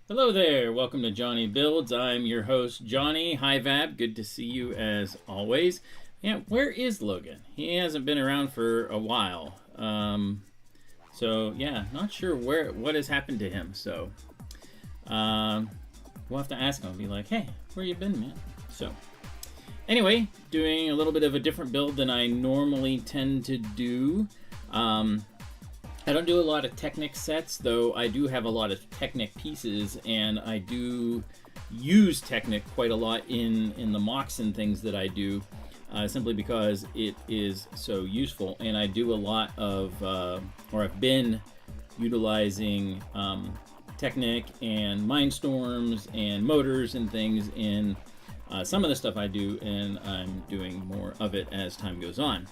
Hello there, welcome to JonnyBuildz. I'm your host, Johnny. Hi, Vab. Good to see you as always. Yeah, where is Logan? He hasn't been around for a while. So yeah, not sure what has happened to him. So we'll have to ask him. I'll be like, hey, where you been, man? So anyway, doing a little bit of a different build than I normally tend to do. I don't do a lot of Technic sets, though I do have a lot of Technic pieces, and I do use Technic quite a lot in the mocks and things that I do, simply because it is so useful. And I do a lot of, or I've been utilizing Technic and Mindstorms and motors and things in some of the stuff I do, and I'm doing more of it as time goes on.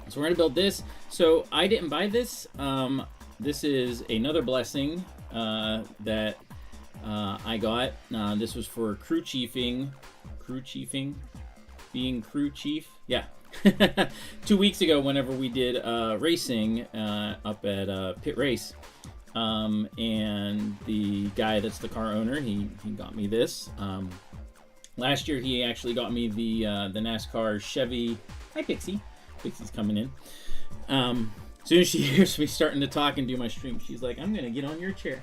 So we're going to build this. So I didn't buy this. This is another blessing that I got. This was for crew chiefing. Being crew chief. Yeah. 2 weeks ago, whenever we did racing up at Pit Race. And the guy that's the car owner, he got me this. Last year, he actually got me the NASCAR Chevy. Hi, Pixie. Pixie's coming in. As soon as she hears me starting to talk and do my stream, she's like, I'm going to get on your chair.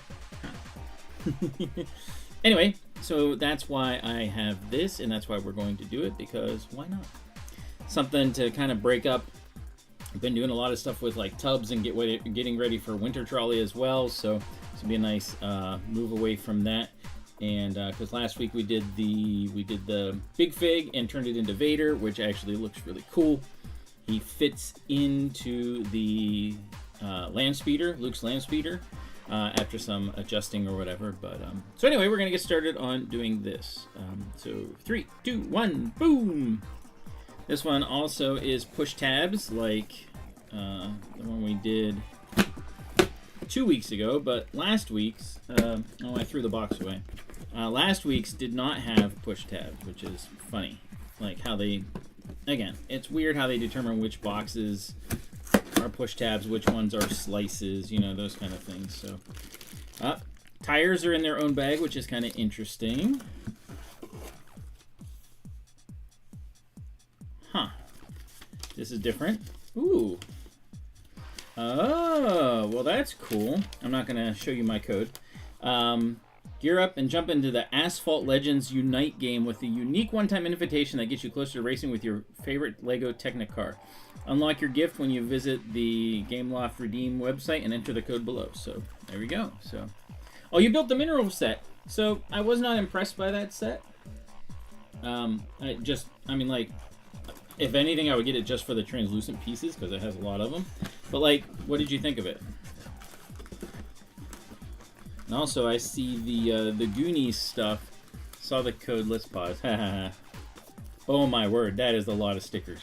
Anyway, so that's why I have this, and that's why we're going to do it, because why not? Something to kind of break up. I've been doing a lot of stuff with like tubs and getting ready for winter trolley as well, so this will be a nice move away from that. And because last week we did the Big Fig and turned it into Vader, which actually looks really cool. He fits into the land speeder, Luke's land speeder, after some adjusting or whatever. But so anyway, we're gonna get started on doing this. So 3, 2, 1, boom! This one also is push tabs, like the one we did 2 weeks ago. But last week's, oh, I threw the box away. Last week's did not have push tabs, which is funny. Like how they. Again, it's weird how they determine which boxes are push tabs, which ones are slices, you know, those kind of things. So, tires are in their own bag, which is kind of interesting. Huh. This is different. Ooh. Oh, well, that's cool. I'm not going to show you my code. Gear up and jump into the Asphalt Legends Unite game with a unique one-time invitation that gets you closer to racing with your favorite LEGO Technic car. Unlock your gift when you visit the Gameloft Redeem website and enter the code below. So, there we go. So, oh, you built the mineral set. So, I was not impressed by that set. I mean, like, if anything, I would get it just for the translucent pieces because it has a lot of them. But, like, what did you think of it? And also, I see the Goonies stuff. Saw the code. Let's pause. Oh my word, that is a lot of stickers.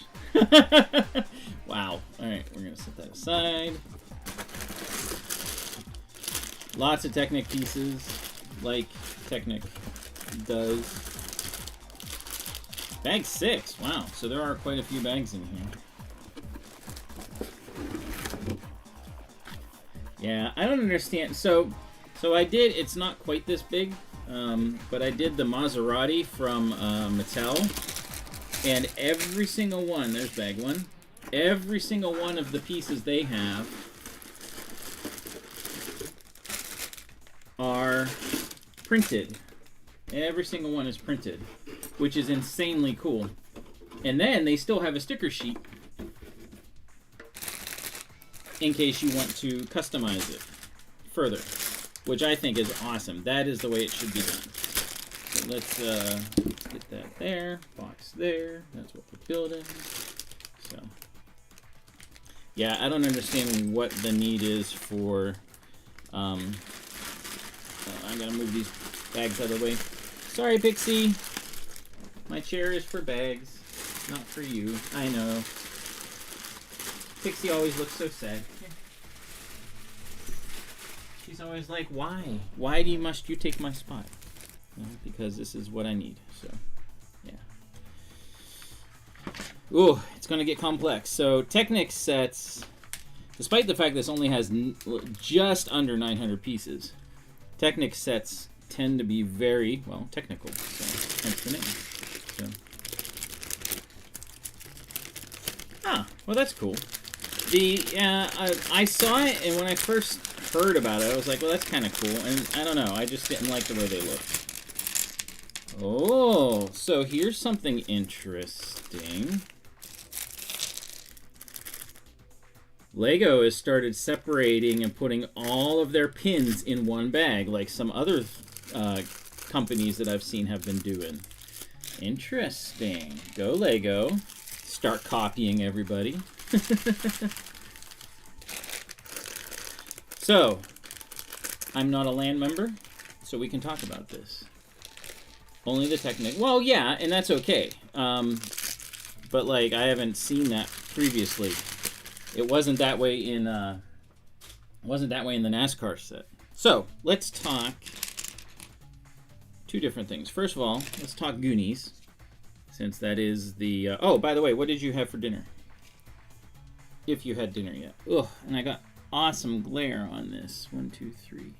Wow. All right, we're gonna set that aside. Lots of Technic pieces, like Technic does. Bag 6. Wow. So there are quite a few bags in here. Yeah, I don't understand. So I did, it's not quite this big, but I did the Maserati from Mattel, and every single one, there's bag 1, every single one of the pieces they have are printed. Every single one is printed, which is insanely cool. And then they still have a sticker sheet in case you want to customize it further, which I think is awesome. That is the way it should be done. So let's get that there, box there. That's what we're building. So, yeah, I don't understand what the need is for. I'm gonna move these bags out of the way. Sorry, Pixie. My chair is for bags, not for you. I know. Pixie always looks so sad. She's always like, why? Why must you take my spot? Well, because this is what I need, so, yeah. Ooh, it's going to get complex. So, Technic sets, despite the fact this only has just under 900 pieces, Technic sets tend to be very, well, technical. So hence the name. So. Ah, well, that's cool. I saw it, and when I first heard about it, I was like, well, that's kind of cool. And I don't know, I just didn't like the way they looked. Oh, so here's something interesting. Lego has started separating and putting all of their pins in one bag, like some other companies that I've seen have been doing. Interesting. Go Lego. Start copying everybody. So, I'm not a LAN member, so we can talk about this. Only the Technic. Well, yeah, and that's okay. But like, I haven't seen that previously. It wasn't that way in the NASCAR set. So let's talk two different things. First of all, let's talk Goonies, since that is the. Oh, by the way, what did you have for dinner? If you had dinner yet. Ugh, and I got awesome glare on this. 1, 2, 3.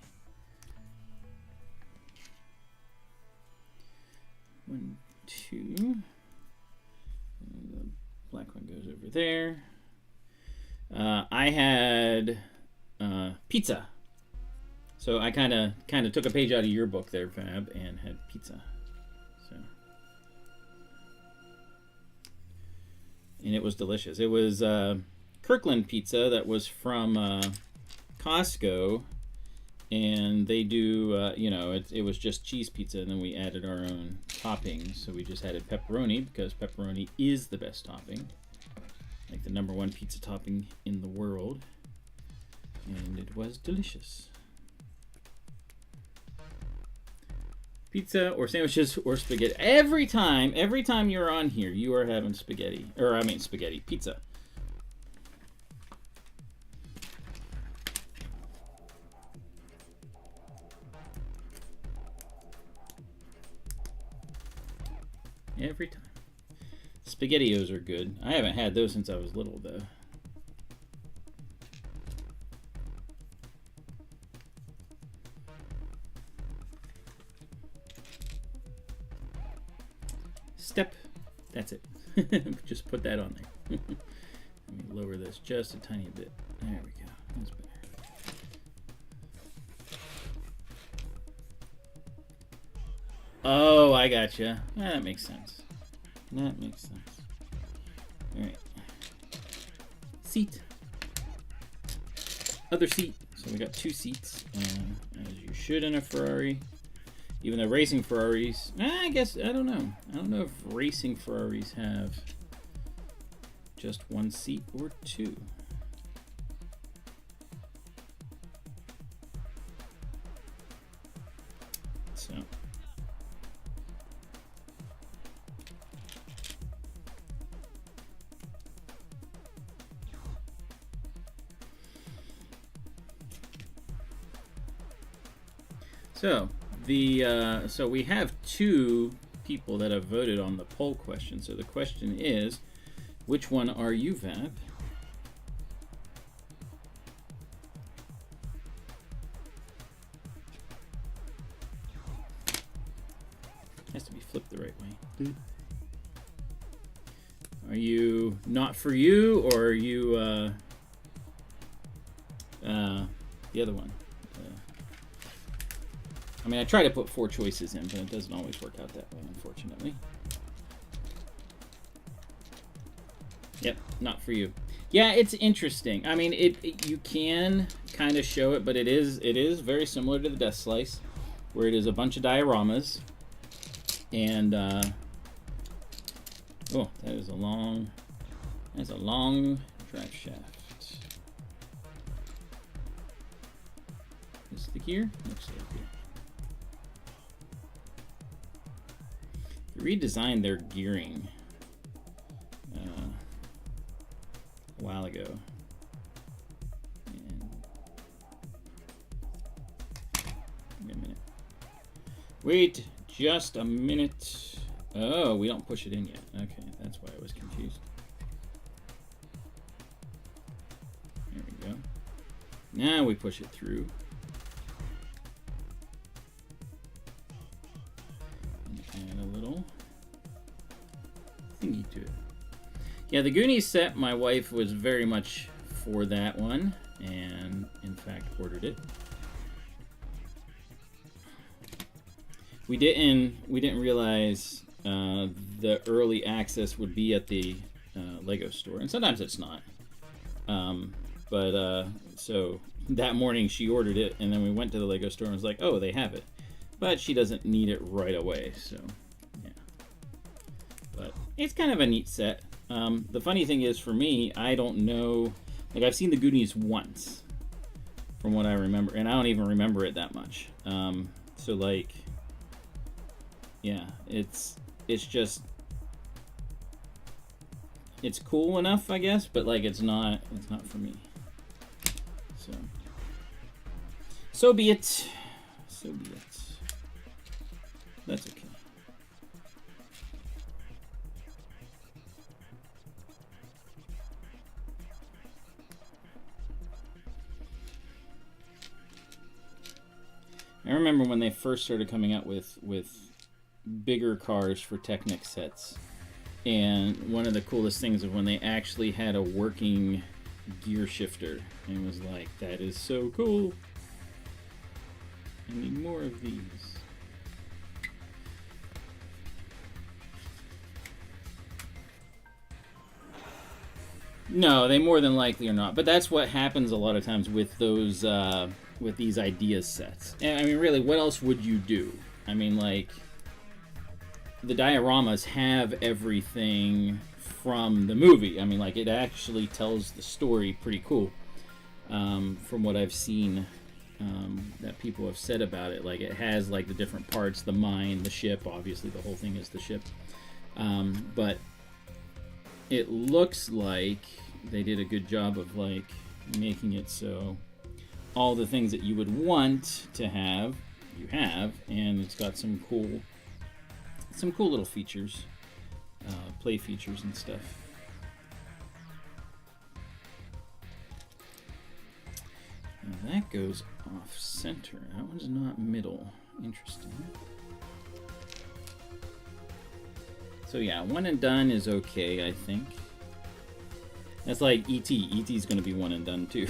1, 2. And the black one goes over there. I had pizza. So I kind of took a page out of your book there, Fab, and had pizza. So, and it was delicious. It was Kirkland pizza that was from Costco, and they do it was just cheese pizza, and then we added our own toppings. So we just added pepperoni because pepperoni is the best topping, like the #1 pizza topping in the world, and it was delicious. Pizza or sandwiches or spaghetti. Every time you're on here, you are having spaghetti, or I mean spaghetti, pizza. Every time. SpaghettiOs are good. I haven't had those since I was little, though. Step. That's it. Just put that on there. Let me lower this just a tiny bit. There we go. That's better. Oh, I gotcha. Yeah, that makes sense. That makes sense. All right. Seat. Other seat. So we got 2 seats, as you should in a Ferrari. Even though racing Ferraris, I guess, I don't know. I don't know if racing Ferraris have just 1 seat or 2. So. So we have 2 people that have voted on the poll question. So the question is, which one are you, Vab? Has to be flipped the right way. Are you not for you, or are you the other one? I mean, I try to put 4 choices in, but it doesn't always work out that way, unfortunately. Yep, not for you. Yeah, it's interesting. I mean, you can kind of show it, but it is very similar to the Death Slice, where it is a bunch of dioramas, and oh, that is a long drive shaft. Is the gear? Looks like gear. Redesigned their gearing a while ago. And wait a minute. Wait just a minute. Oh, we don't push it in yet. Okay, that's why I was confused. There we go. Now we push it through. Yeah, the Goonies set, my wife was very much for that one, and in fact ordered it. We didn't realize the early access would be at the Lego store, and sometimes it's not. So that morning she ordered it, and then we went to the Lego store and was like, oh, they have it. But she doesn't need it right away, so yeah. But it's kind of a neat set. The funny thing is, for me, I don't know, like, I've seen the Goonies once, from what I remember, and I don't even remember it that much. So, like, yeah, it's just, it's cool enough, I guess, but, like, it's not for me. So be it. So be it. That's okay. I remember when they first started coming out with bigger cars for Technic sets, and one of the coolest things was when they actually had a working gear shifter, and it was like, that is so cool. I need more of these. No, they more than likely are not. But that's what happens a lot of times with those, with these ideas sets. And I mean, really, what else would you do? I mean, like, the dioramas have everything from the movie. I mean, like, it actually tells the story pretty cool, from what I've seen, that people have said about it. Like, it has, like, the different parts, the mine, the ship. Obviously, the whole thing is the ship. But it looks like they did a good job of, like, making it so all the things that you would want to have, you have, and it's got some cool little features, play features and stuff. Now that goes off center. That one's not middle. Interesting. So yeah, one and done is okay, I think. That's like E.T. E.T.'s going to be one and done too.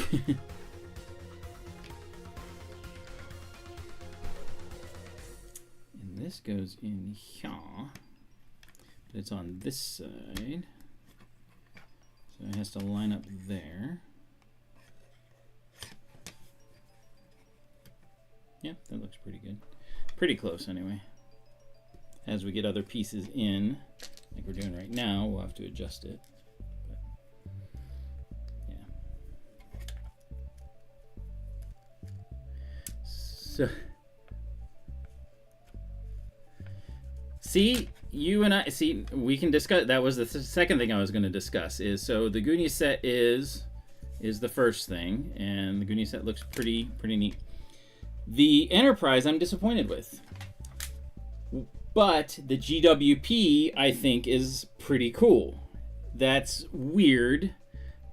And this goes in here. But it's on this side. So it has to line up there. Yep, that looks pretty good. Pretty close anyway. As we get other pieces in, like we're doing right now, we'll have to adjust it. But, yeah. So, see, you and I, see, we can discuss, that was the second thing I was going to discuss, is, so the Goonies set is the first thing, and the Goonies set looks pretty neat. The Enterprise I'm disappointed with. But the GWP, I think, is pretty cool. That's weird,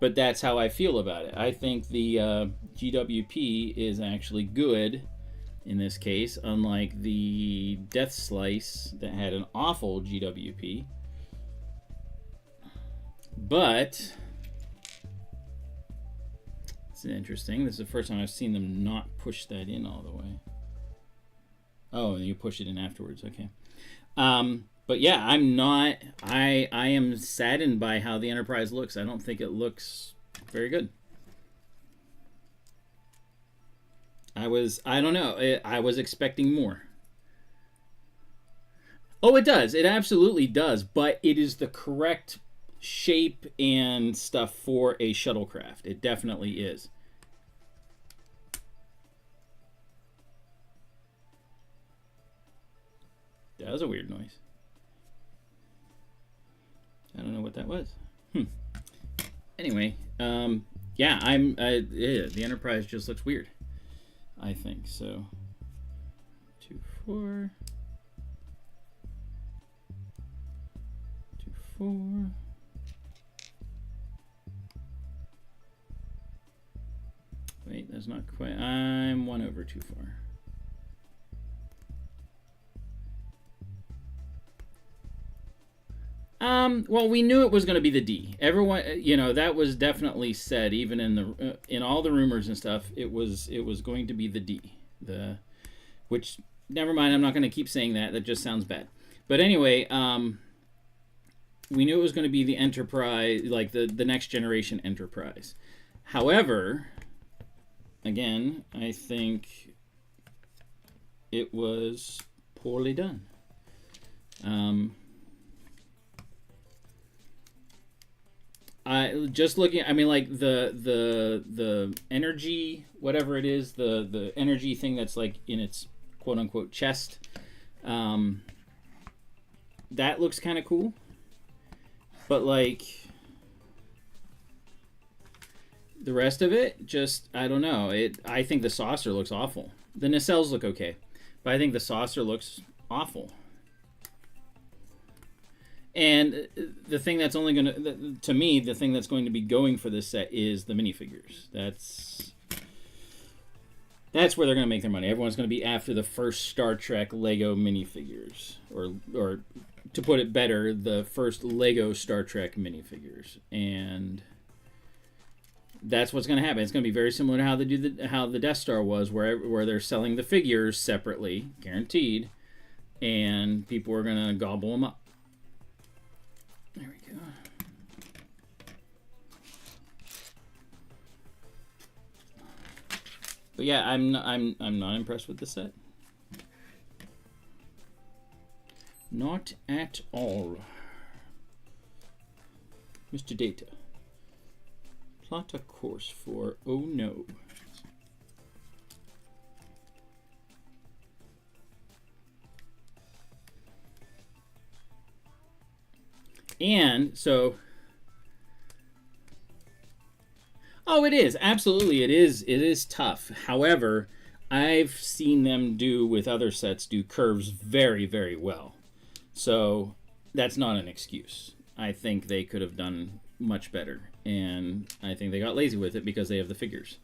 but that's how I feel about it. I think the GWP is actually good in this case, unlike the Death Slice that had an awful GWP. But it's interesting. This is the first time I've seen them not push that in all the way. Oh, and you push it in afterwards. Okay. But yeah, I am saddened by how the Enterprise looks. I don't think it looks very good. I don't know. I was expecting more. Oh, it does. It absolutely does. But it is the correct shape and stuff for a shuttlecraft. It definitely is. That was a weird noise. I don't know what that was. Anyway, yeah, the Enterprise just looks weird, I think. So, 2, 4. 2, 4. Wait, that's not quite. I'm 1 over 2, 4. Well, we knew it was going to be the D. Everyone, you know, that was definitely said, even in the in all the rumors and stuff. It was going to be the D. Which, never mind. I'm not going to keep saying that. That just sounds bad. But anyway, we knew it was going to be the Enterprise, like the next generation Enterprise. However, again, I think it was poorly done. Just looking, I mean, like the energy, whatever it is, the energy thing that's like in its quote unquote chest, that looks kind of cool. But like the rest of it, just I don't know. I think the saucer looks awful. The nacelles look okay, but I think the saucer looks awful. And the thing that's only going to me, the thing that's going to be going for this set is the minifigures. That's where they're going to make their money. Everyone's going to be after the first Star Trek Lego minifigures, or to put it better, the first Lego Star Trek minifigures, and that's what's going to happen. It's going to be very similar to how the Death Star was, where they're selling the figures separately, guaranteed, and people are going to gobble them up. There we go. But yeah, I'm not impressed with the set. Not at all. Mr. Data. Plot a course for oh no. And so, oh, it is. Absolutely, it is. It is tough. However, I've seen them do with other sets do curves very, very well. So that's not an excuse. I think they could have done much better. And I think they got lazy with it because they have the figures.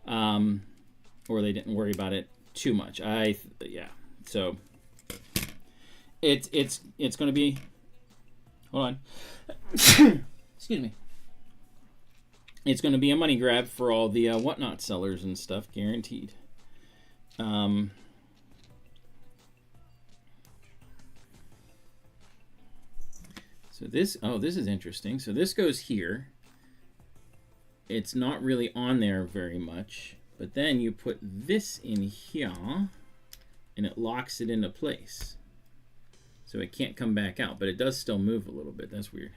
Or they didn't worry about it too much. Yeah. So it's going to be... Hold on. Excuse me. It's going to be a money grab for all the whatnot sellers and stuff, guaranteed. So this, this is interesting. So this goes here. It's not really on there very much, but then you put this in here, and it locks it into place. So it can't come back out, but it does still move a little bit. That's weird.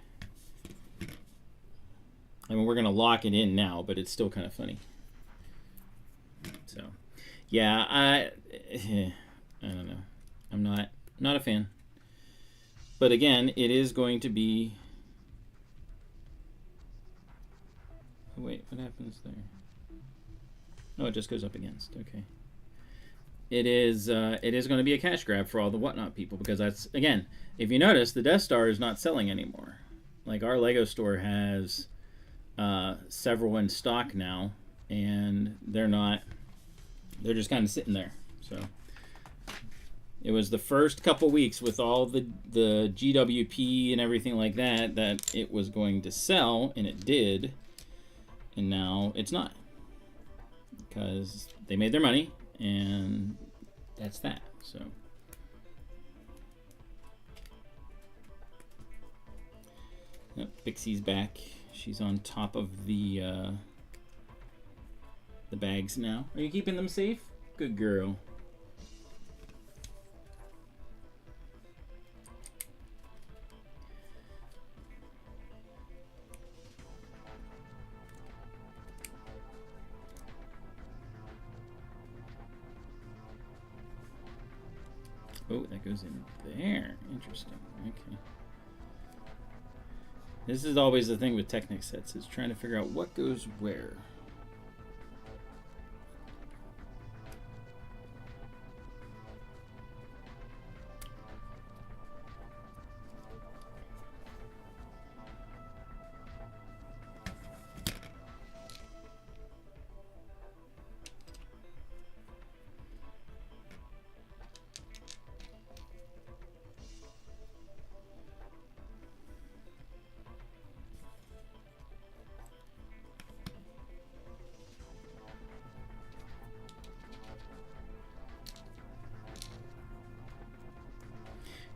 I mean, we're going to lock it in now, but it's still kind of funny. So, yeah, I don't know. I'm not a fan. But again, it is going to be... Oh, wait, what happens there? Oh, it just goes up against. Okay. It is going to be a cash grab for all the whatnot people, because that's, again, if you notice, the Death Star is not selling anymore. Like, our Lego store has several in stock now, and they're just kind of sitting there. So it was the first couple weeks with all the GWP and everything like that it was going to sell, and it did, and now it's not, because they made their money. And that's that. So Pixie's back. She's on top of the bags now. Are you keeping them safe? Good girl. Oh, that goes in there. Interesting. Okay. This is always the thing with Technic sets, is trying to figure out what goes where.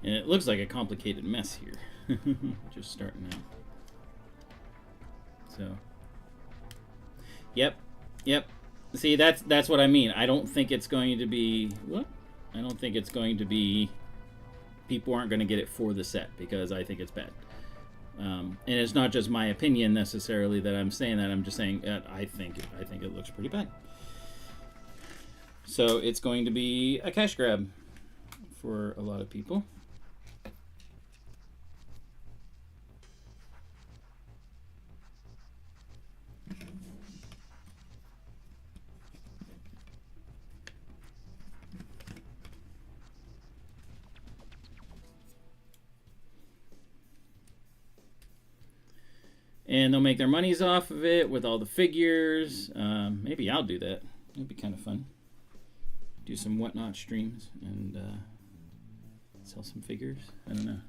And it looks like a complicated mess here. Just starting out. So, yep. See, that's what I mean. I don't think it's going to be what? I don't think it's going to be. People aren't going to get it for the set because I think it's bad. And it's not just my opinion necessarily that I'm saying that. I'm just saying that I think it looks pretty bad. So it's going to be a cash grab for a lot of people. And they'll make their monies off of it with all the figures. Maybe I'll do that. It'd be kind of fun. Do some whatnot streams and sell some figures. I don't know.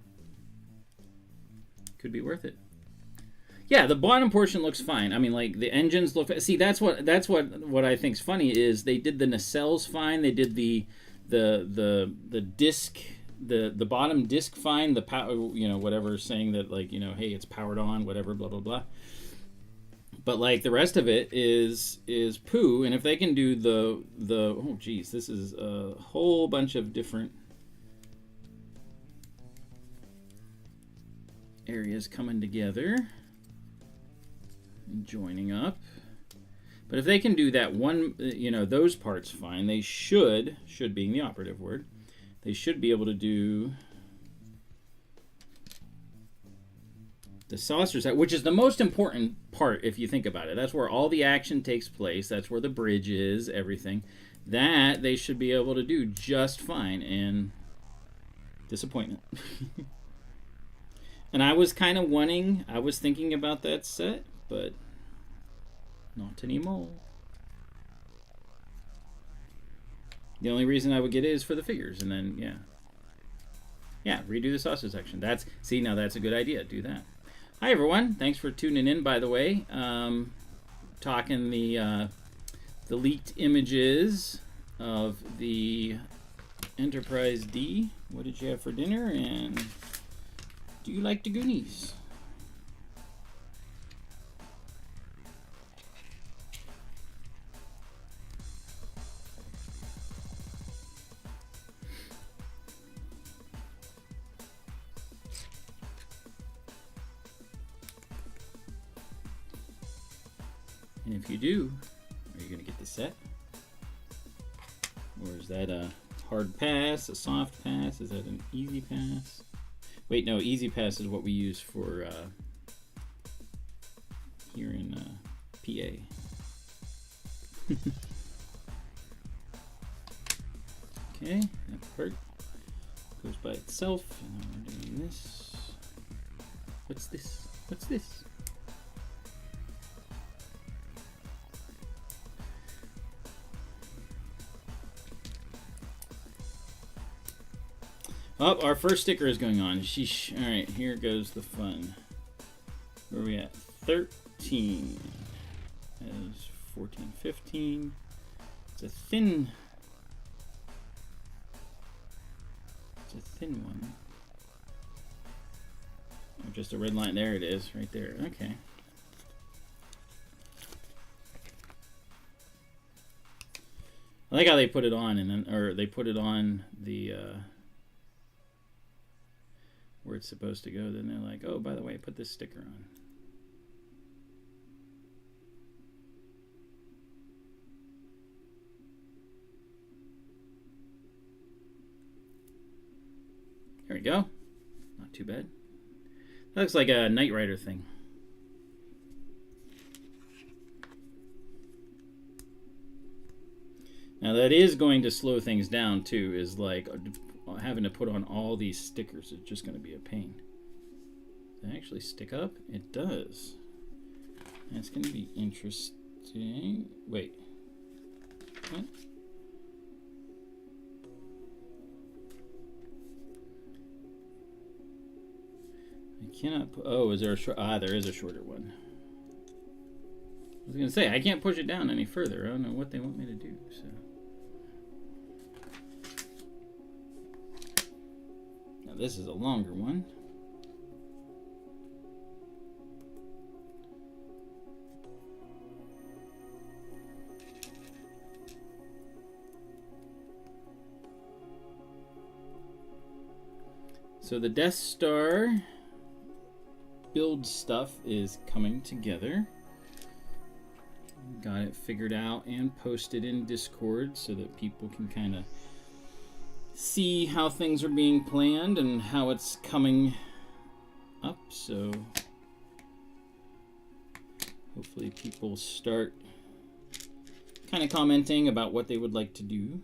Could be worth it. Yeah, the bottom portion looks fine. I mean, like the engines look. See, that's what I think's funny is they did the nacelles fine. They did the disc. The bottom disc fine, the power, you know, whatever, saying that, like, you know, hey, it's powered on, whatever, blah blah blah. But like the rest of it is poo. And if they can do the oh geez, this is a whole bunch of different areas coming together and joining up. But if they can do that one, you know, those parts fine, they should being the operative word. They should be able to do the saucer set, which is the most important part if you think about it. That's where all the action takes place. That's where the bridge is, everything. That they should be able to do just fine. And disappointment. And I was kind of I was thinking about that set, but not anymore. The only reason I would get it is for the figures, and then yeah, redo the sausage section. Now that's a good idea. Do that. Hi everyone, thanks for tuning in. By the way, talking the leaked images of the Enterprise D. What did you have for dinner? And do you like the Goonies? And if you do, are you going to get the set? Or is that a hard pass, a soft pass? Is that an easy pass? Wait, no, easy pass is what we use for here in PA. Okay, that part goes by itself. And then we're doing this. What's this? What's this? Oh, our first sticker is going on. Sheesh. All right, here goes the fun. Where are we at? 13. As 14, 15. It's a thin one. Oh, just a red line. There it is, right there. Okay. I like how they put it on, and then, or they put it on the where it's supposed to go. Then they're like, oh, by the way, put this sticker on. There we go. Not too bad. That looks like a Knight Rider thing. Now that is going to slow things down too, is like having to put on all these stickers is just going to be a pain. Does it actually stick up? It does. That's going to be interesting. Wait. What? I cannot put, oh, is there a short, there is a shorter one. I was going to say, I can't push it down any further. I don't know what they want me to do, so. this is a longer one. So the Death Star build stuff is coming together. Got it figured out and posted in Discord so that people can kind of see how things are being planned and how it's coming up. So hopefully people start kind of commenting about what they would like to do.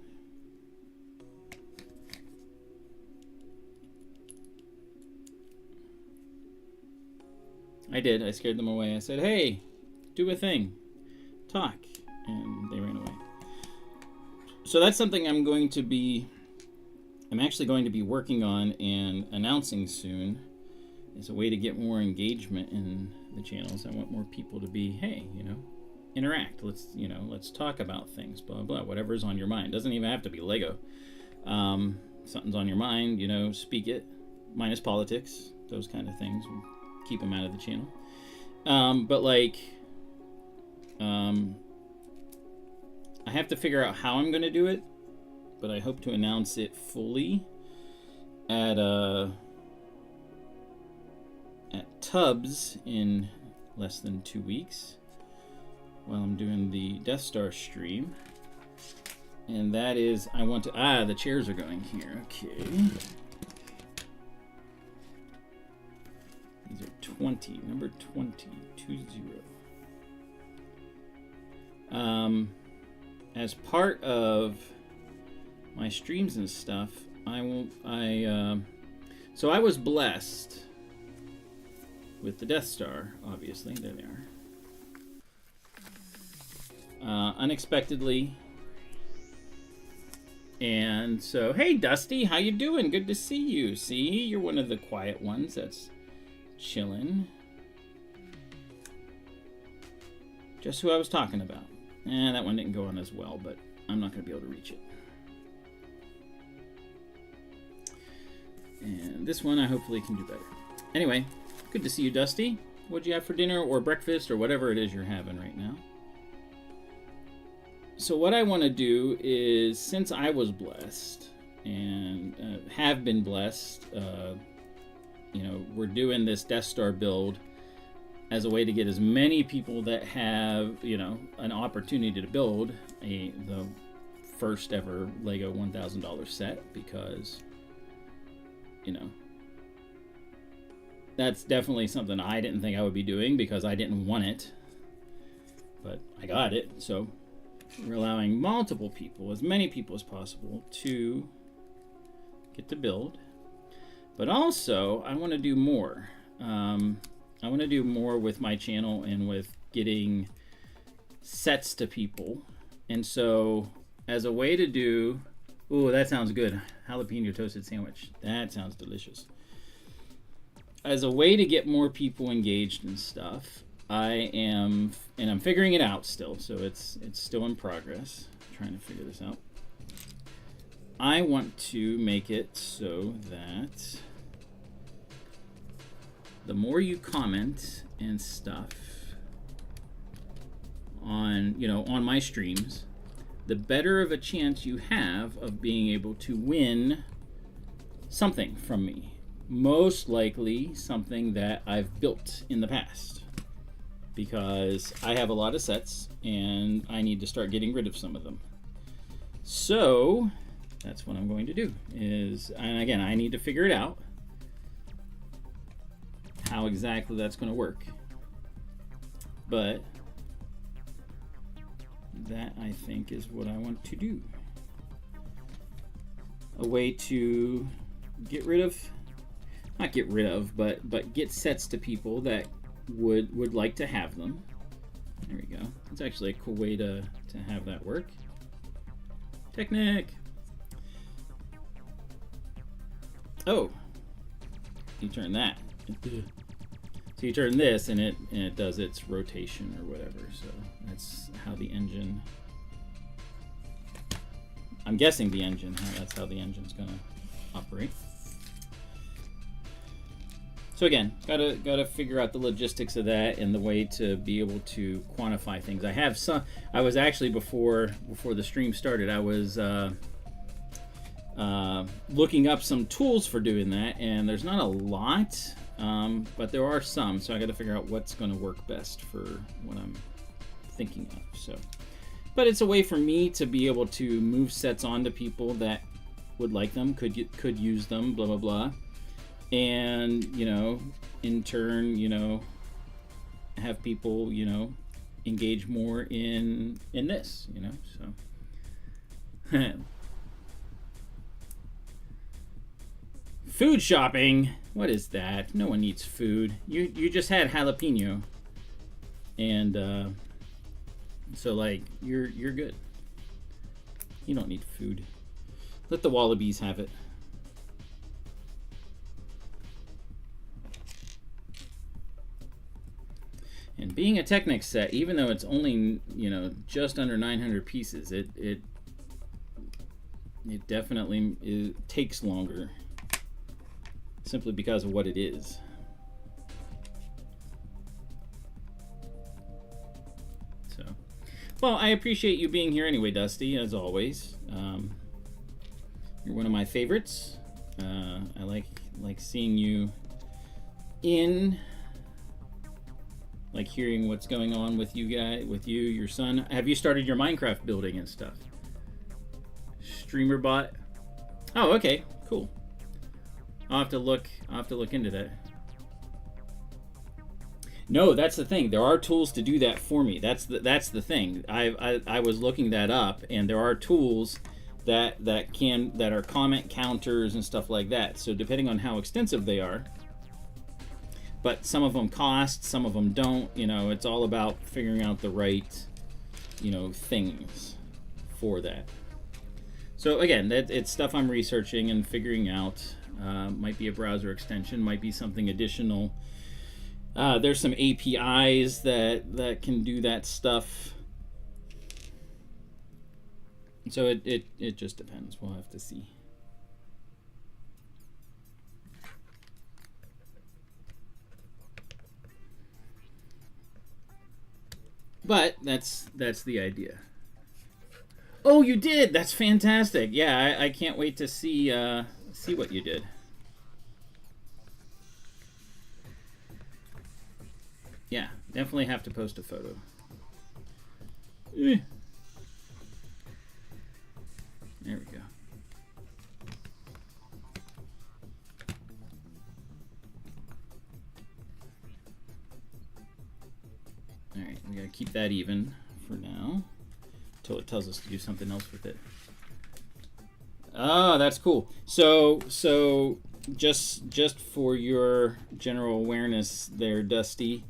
I did. I scared them away. I said, hey, do a thing. Talk. And they ran away. So that's something I'm actually going to be working on and announcing soon. As a way to get more engagement in the channels. I want more people to be, hey, interact. Let's talk about things, blah, blah, whatever's on your mind. Doesn't even have to be Lego. Something's on your mind, speak it. Minus politics. Those kind of things. Keep them out of the channel. I have to figure out how I'm going to do it, but I hope to announce it fully at Tubbs in less than 2 weeks while I'm doing the Death Star stream. And that is, the chairs are going here. Okay. These are 20, number 20, 20. As part of my streams and stuff, so I was blessed with the Death Star, obviously. There they are. Unexpectedly. And so, hey Dusty, how you doing? Good to see you. See, you're one of the quiet ones that's chilling. Just who I was talking about. That one didn't go on as well, but I'm not going to be able to reach it. And this one I hopefully can do better. Anyway, good to see you, Dusty. What'd you have for dinner or breakfast or whatever it is you're having right now? So what I want to do is, since I was blessed and have been blessed, we're doing this Death Star build as a way to get as many people that have, an opportunity to build the first ever Lego $1,000 set, because, that's definitely something I didn't think I would be doing because I didn't want it, but I got it. So we're allowing multiple people, as many people as possible, to get to build. But also, I want to do more. I want to do more with my channel and with getting sets to people. And so, as a way to do... Ooh, that sounds good. Jalapeno toasted sandwich. That sounds delicious. As a way to get more people engaged and stuff, I'm figuring it out still, so it's still in progress. I'm trying to figure this out. I want to make it so that the more you comment and stuff on, on my streams, the better of a chance you have of being able to win something from me. Most likely something that I've built in the past, because I have a lot of sets and I need to start getting rid of some of them. So that's what I'm going to do and again, I need to figure it out how exactly that's going to work. But that, I think, is what I want to do. A way to get rid of, not get rid of, but get sets to people that would like to have them. There we go. It's actually a cool way to have that work. Technic. Oh, you turn that. So you turn this and it does its rotation or whatever. So that's how the engine, I'm guessing that's how the engine's gonna operate. So again, gotta figure out the logistics of that and the way to be able to quantify things. I have some. I was actually before the stream started, I was looking up some tools for doing that, and there's not a lot, but there are some. So I got to figure out what's going to work best for what I'm thinking of. So, but it's a way for me to be able to move sets onto people that would like them, could use them, blah blah blah. And, you know, in turn, you know, have people, you know, engage more in this, you know, so. Food shopping? What is that? No one needs food. You just had jalapeno. And, so, like, you're good. You don't need food. Let the wallabies have it. And being a Technic set, even though it's only, you know, just under 900 pieces, it definitely takes longer, simply because of what it is. So, well, I appreciate you being here anyway, Dusty, as always. You're one of my favorites. I like seeing you in. Like hearing what's going on with you guys, with you, your son. Have you started your Minecraft building and stuff? Streamer bot. Oh, okay, cool. I'll have to look into that. No, that's the thing. There are tools to do that for me. That's the thing. I was looking that up, and there are tools that are comment counters and stuff like that. So depending on how extensive they are. But some of them cost, some of them don't. You know, it's all about figuring out the right, you know, things for that. So again, it's stuff I'm researching and figuring out. Might be a browser extension, might be something additional. There's some APIs that can do that stuff. So it just depends. We'll have to see. But that's the idea. Oh, you did! That's fantastic. Yeah, I can't wait to see what you did. Yeah, definitely have to post a photo. There we go. Alright, we gotta keep that even for now until it tells us to do something else with it. Oh, that's cool. So just for your general awareness there, Dusty,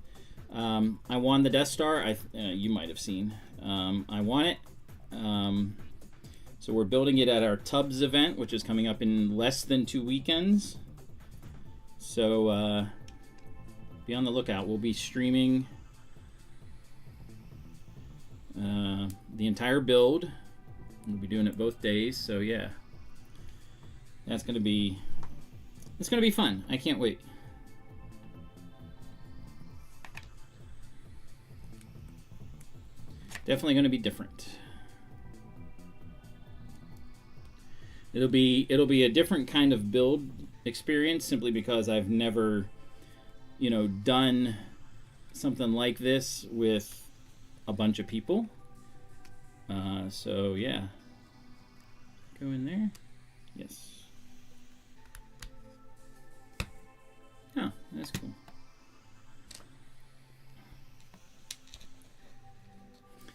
I won the Death Star. You might have seen. I won it. So we're building it at our Tubbs event, which is coming up in less than 2 weekends. So be on the lookout. We'll be streaming the entire build. We'll be doing it both days, so yeah, it's gonna be fun. I can't wait. Definitely gonna be different. It'll be a different kind of build experience, simply because I've never, you know, done something like this with a bunch of people. So yeah, go in there. Yes. Oh, that's cool.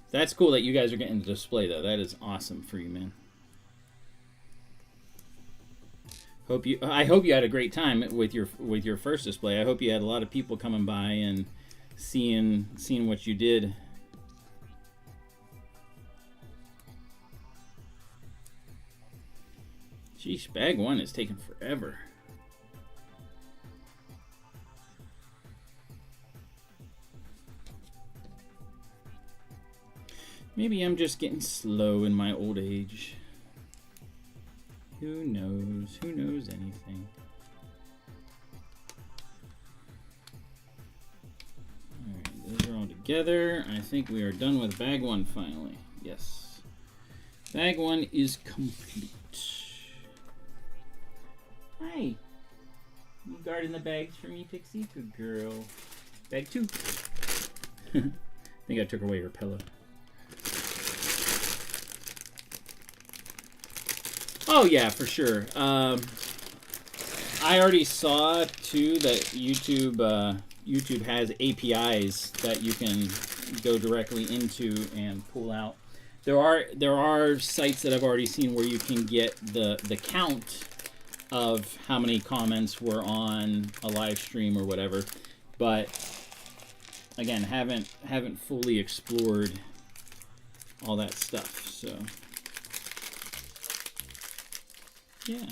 That's cool that you guys are getting the display though. That is awesome for you, man. I hope you had a great time with your first display. I hope you had a lot of people coming by and seeing what you did. Sheesh, bag one is taking forever. Maybe I'm just getting slow in my old age. Who knows? Who knows anything? all together. I think we are done with bag 1 finally. Yes. Bag 1 is complete. Hi. You guarding the bags for me, Pixie? Good girl. Bag 2. I think I took away her pillow. Oh yeah, for sure. I already saw too that YouTube has APIs that you can go directly into and pull out. There are sites that I've already seen where you can get the count of how many comments were on a live stream or whatever, but again, haven't fully explored all that stuff. So yeah.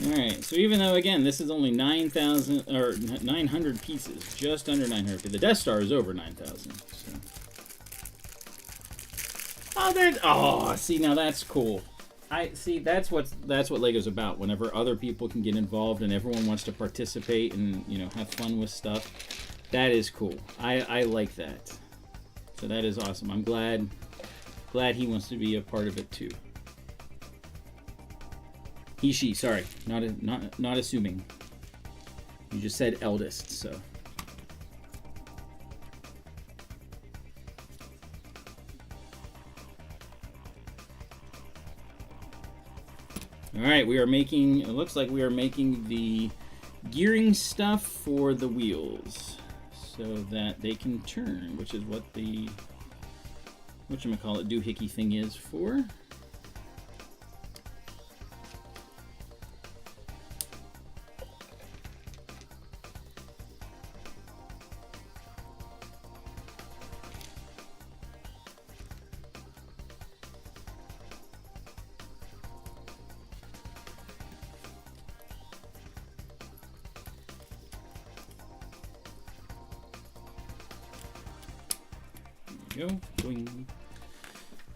All right, so even though, again, this is only 9,000 or 900 pieces, just under 900. The Death Star is over 9,000. So. Oh, see, now that's cool. That's what Lego's about. Whenever other people can get involved and everyone wants to participate and have fun with stuff, that is cool. I like that. So that is awesome. I'm glad he wants to be a part of it too. He, she, sorry, not assuming. You just said eldest, so. All right, we are making, it looks like we are making the gearing stuff for the wheels so that they can turn, which is what the, whatchamacallit, doohickey thing is for. Go. Boing.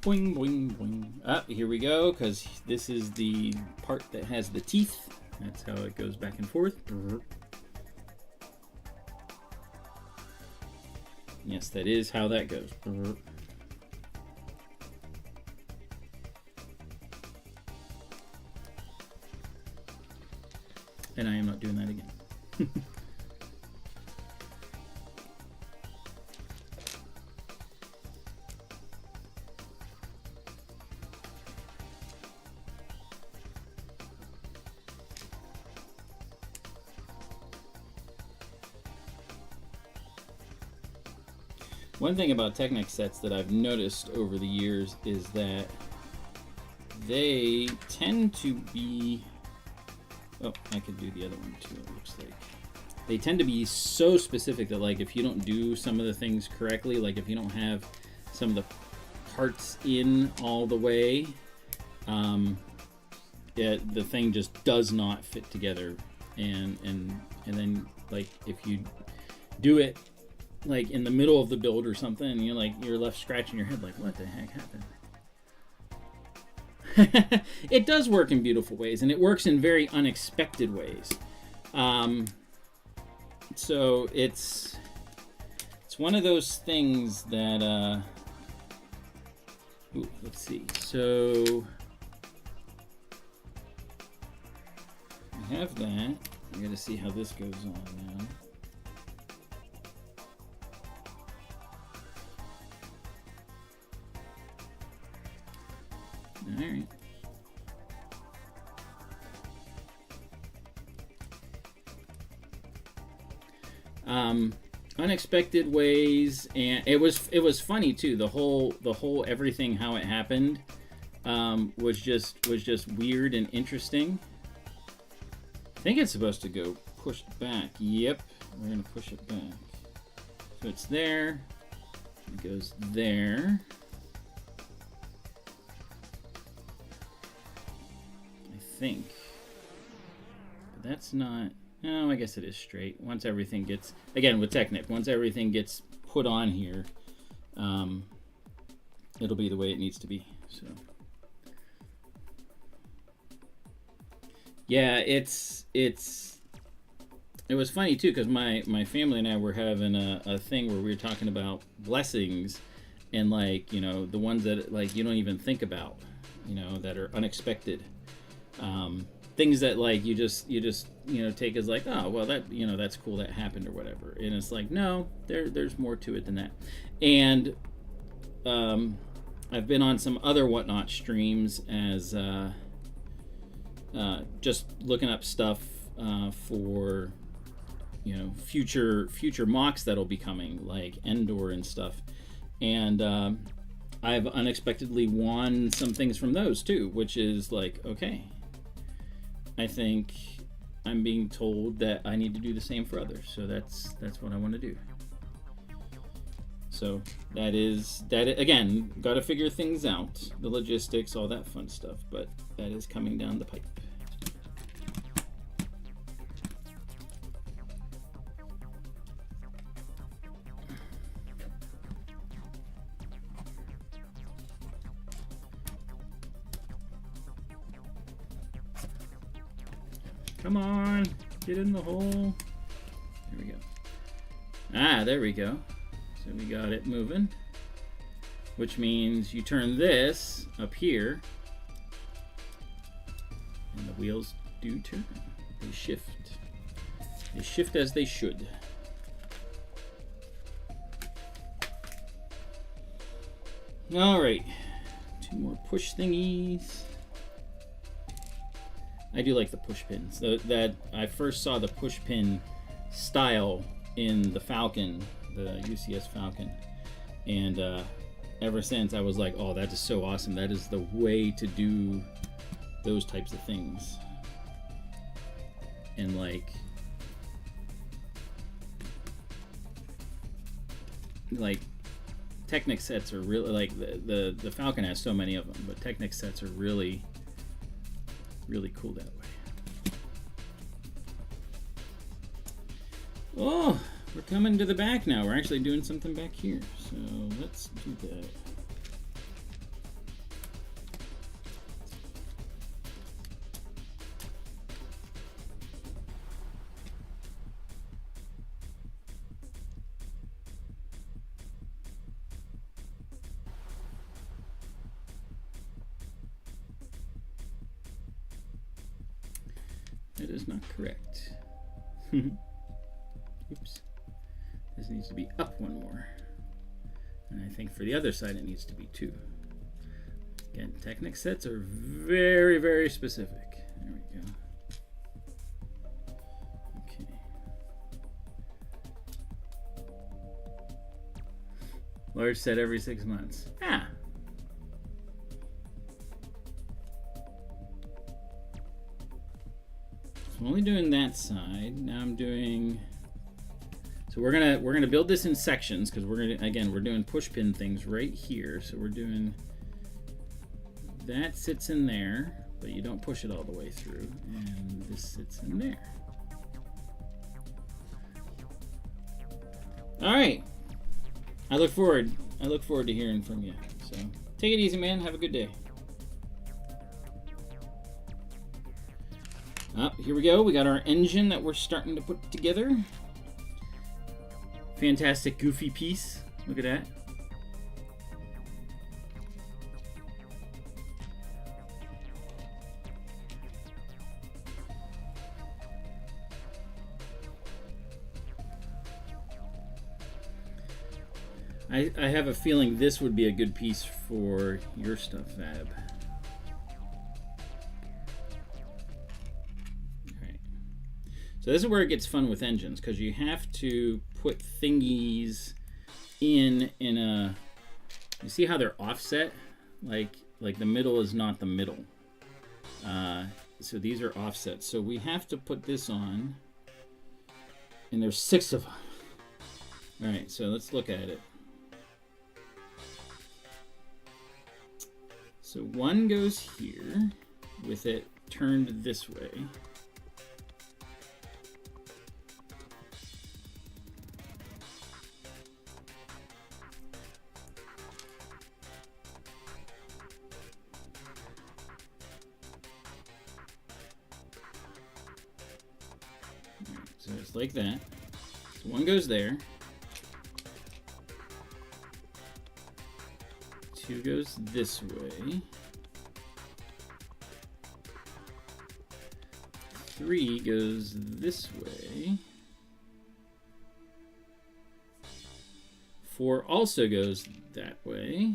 Boing, boing, boing. Ah, here we go, because this is the part that has the teeth. That's how it goes back and forth. Yes, that is how that goes. And I am not doing that again. One thing about Technic sets that I've noticed over the years is that they tend to be... Oh, I could do the other one too, it looks like. They tend to be so specific that, like, if you don't do some of the things correctly, like if you don't have some of the parts in all the way, the thing just does not fit together. And then, like, if you do it like in the middle of the build or something, and you're left scratching your head like, what the heck happened? It does work in beautiful ways, and it works in very unexpected ways. So it's one of those things that ooh, let's see. So I have that. I gotta see how this goes on now. All right. Unexpected ways, and it was funny too. The whole everything, how it happened, was just weird and interesting. I think it's supposed to go pushed back. Yep, we're gonna push it back. So it's there. It goes there. Think, but that's not. No, I guess it is straight. Once everything gets, again with Technic, once everything gets put on here, it'll be the way it needs to be. So Yeah, it was funny too because my family and I were having a thing where we were talking about blessings and like, you know, the ones that like you don't even think about, you know, that are unexpected. Things that like you just you know take as like, oh well, that, you know, that's cool, that happened or whatever, and it's like, no, there's more to it than that. And I've been on some other whatnot streams as just looking up stuff for, you know, future mocks that'll be coming, like Endor and stuff, and I've unexpectedly won some things from those too, which is like, okay, I think I'm being told that I need to do the same for others, so that's what I want to do. So that again, got to figure things out, the logistics, all that fun stuff, but that is coming down the pipe. Come on, get in the hole. There we go. Ah, there we go. So we got it moving, which means you turn this up here, and the wheels do turn. They shift. They shift as they should. All right, 2 more push thingies. I do like the push pins. That I first saw the push pin style in the Falcon, the UCS Falcon, and ever since I was like, oh, that is so awesome. That is the way to do those types of things. And like Technic sets are really, like the Falcon has so many of them, but Technic sets are really cool that way. Oh, we're coming to the back now. We're actually doing something back here, so let's do that. That is not correct. Oops. This needs to be up 1 more. And I think for the other side it needs to be 2. Again, Technic sets are very, very specific. There we go. Okay. Large set every 6 months. Ah. I'm only doing that side. Now I'm doing. So we're gonna build this in sections because we're doing push pin things right here. So we're doing that sits in there, but you don't push it all the way through, and this sits in there. All right. I look forward to hearing from you. So take it easy, man. Have a good day. Here we go. We got our engine that we're starting to put together. Fantastic goofy piece. Look at that. I have a feeling this would be a good piece for your stuff, Fab. So this is where it gets fun with engines, because you have to put thingies in a. You see how they're offset? Like the middle is not the middle. So these are offset. So we have to put this on, and there's 6 of them. All right, so let's look at it. So one goes here with it turned this way. just like that. So one goes there. Two goes this way. Three goes this way. Four also goes that way.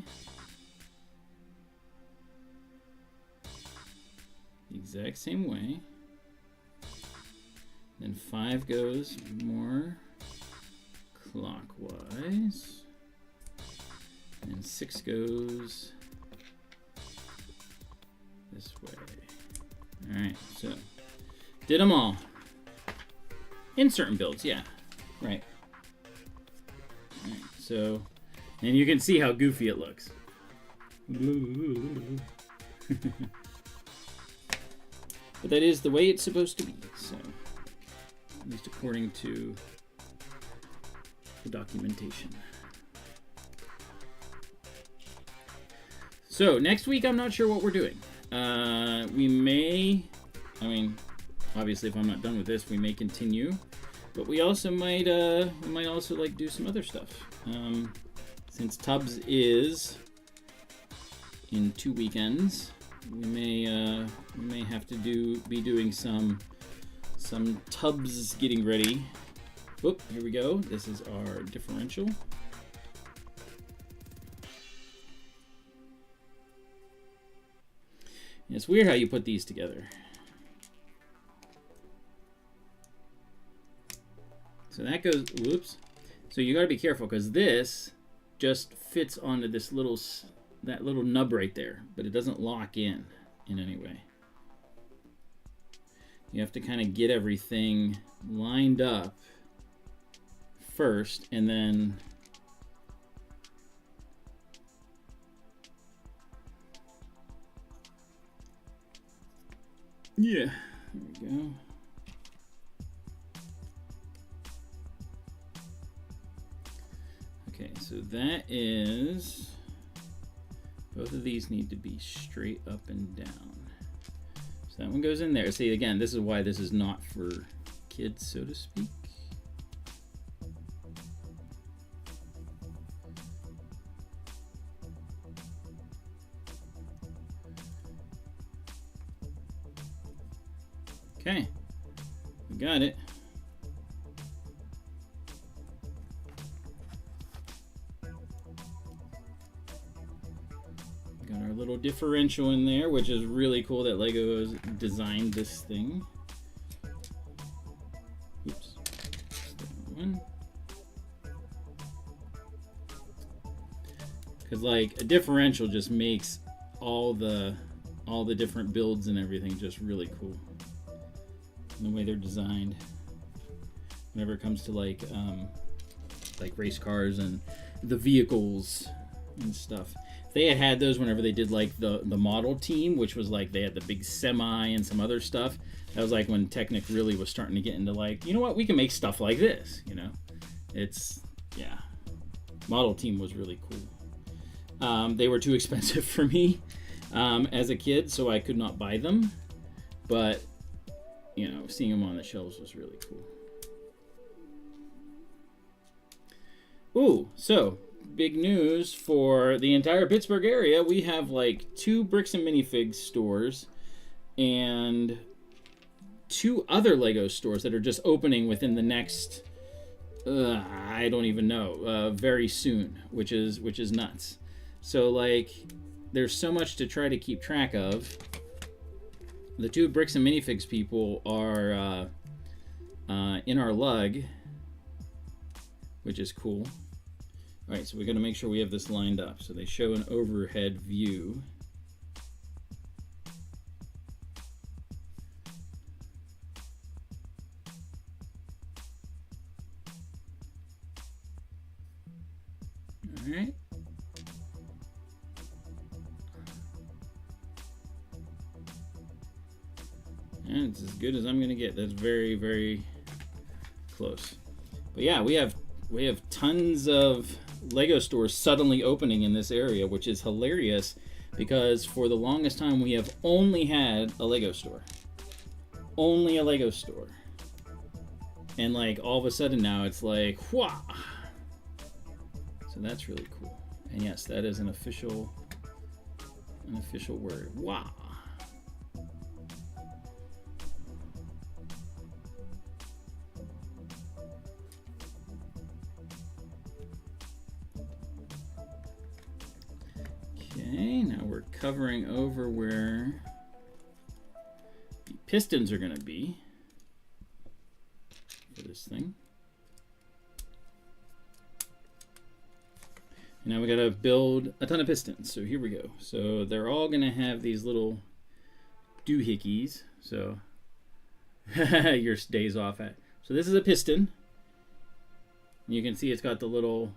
The exact same way. Then five goes more clockwise. And six goes this way. All right, so did them all. In certain builds, yeah, right. All right, so, and you can see how goofy it looks. But that is the way it's supposed to be, so, at least according to the documentation. So next week, I'm not sure what we're doing. We may, I mean, obviously if I'm not done with this, we may continue, but we also might, we might also like do some other stuff. Since Tubbs is in 2 weekends, we may have to be doing some Tubbs getting ready. Oop, here we go. This is our differential. It's weird how you put these together. So that goes, whoops. So you gotta be careful because this just fits onto this little, that little nub right there, but it doesn't lock in any way. You have to kind of get everything lined up first and then yeah, there we go. Okay, so that is, both of these need to be straight up and down. So that one goes in there. See, again, this is why this is not for kids, so to speak. Okay, we got it. Got our little differential in there, which is really cool that Lego has designed this thing. Oops. One. Because like a differential just makes all the different builds and everything just really cool. The way they're designed, whenever it comes to like race cars and the vehicles and stuff. They had those whenever they did like the model team, which was like they had the big semi and some other stuff. That was like when Technic really was starting to get into like, you know what, we can make stuff like this, you know. It's, yeah, model team was really cool. They were too expensive for me as a kid, so I could not buy them, but you know, seeing them on the shelves was really cool. Ooh, so big news for the entire Pittsburgh area. We have like 2 Bricks and Minifigs stores and 2 other Lego stores that are just opening within the next, I don't even know, very soon, which is nuts. So like, there's so much to try to keep track of. The 2 Bricks and Minifigs people are in our lug, which is cool. All right, so we got to make sure we have this lined up. So they show an overhead view. All right. And it's as good as I'm going to get. That's very, very close. But yeah, we have tons of Lego stores suddenly opening in this area, which is hilarious because for the longest time we have only had a Lego store. Only a Lego store. And like all of a sudden now it's like, whwa! So that's really cool. And yes, that is an official word. Wow. Okay, now we're covering over where the pistons are going to be for this thing. Now we got to build a ton of pistons. So here we go. So they're all going to have these little doohickeys. So your days off at. So this is a piston. You can see it's got the little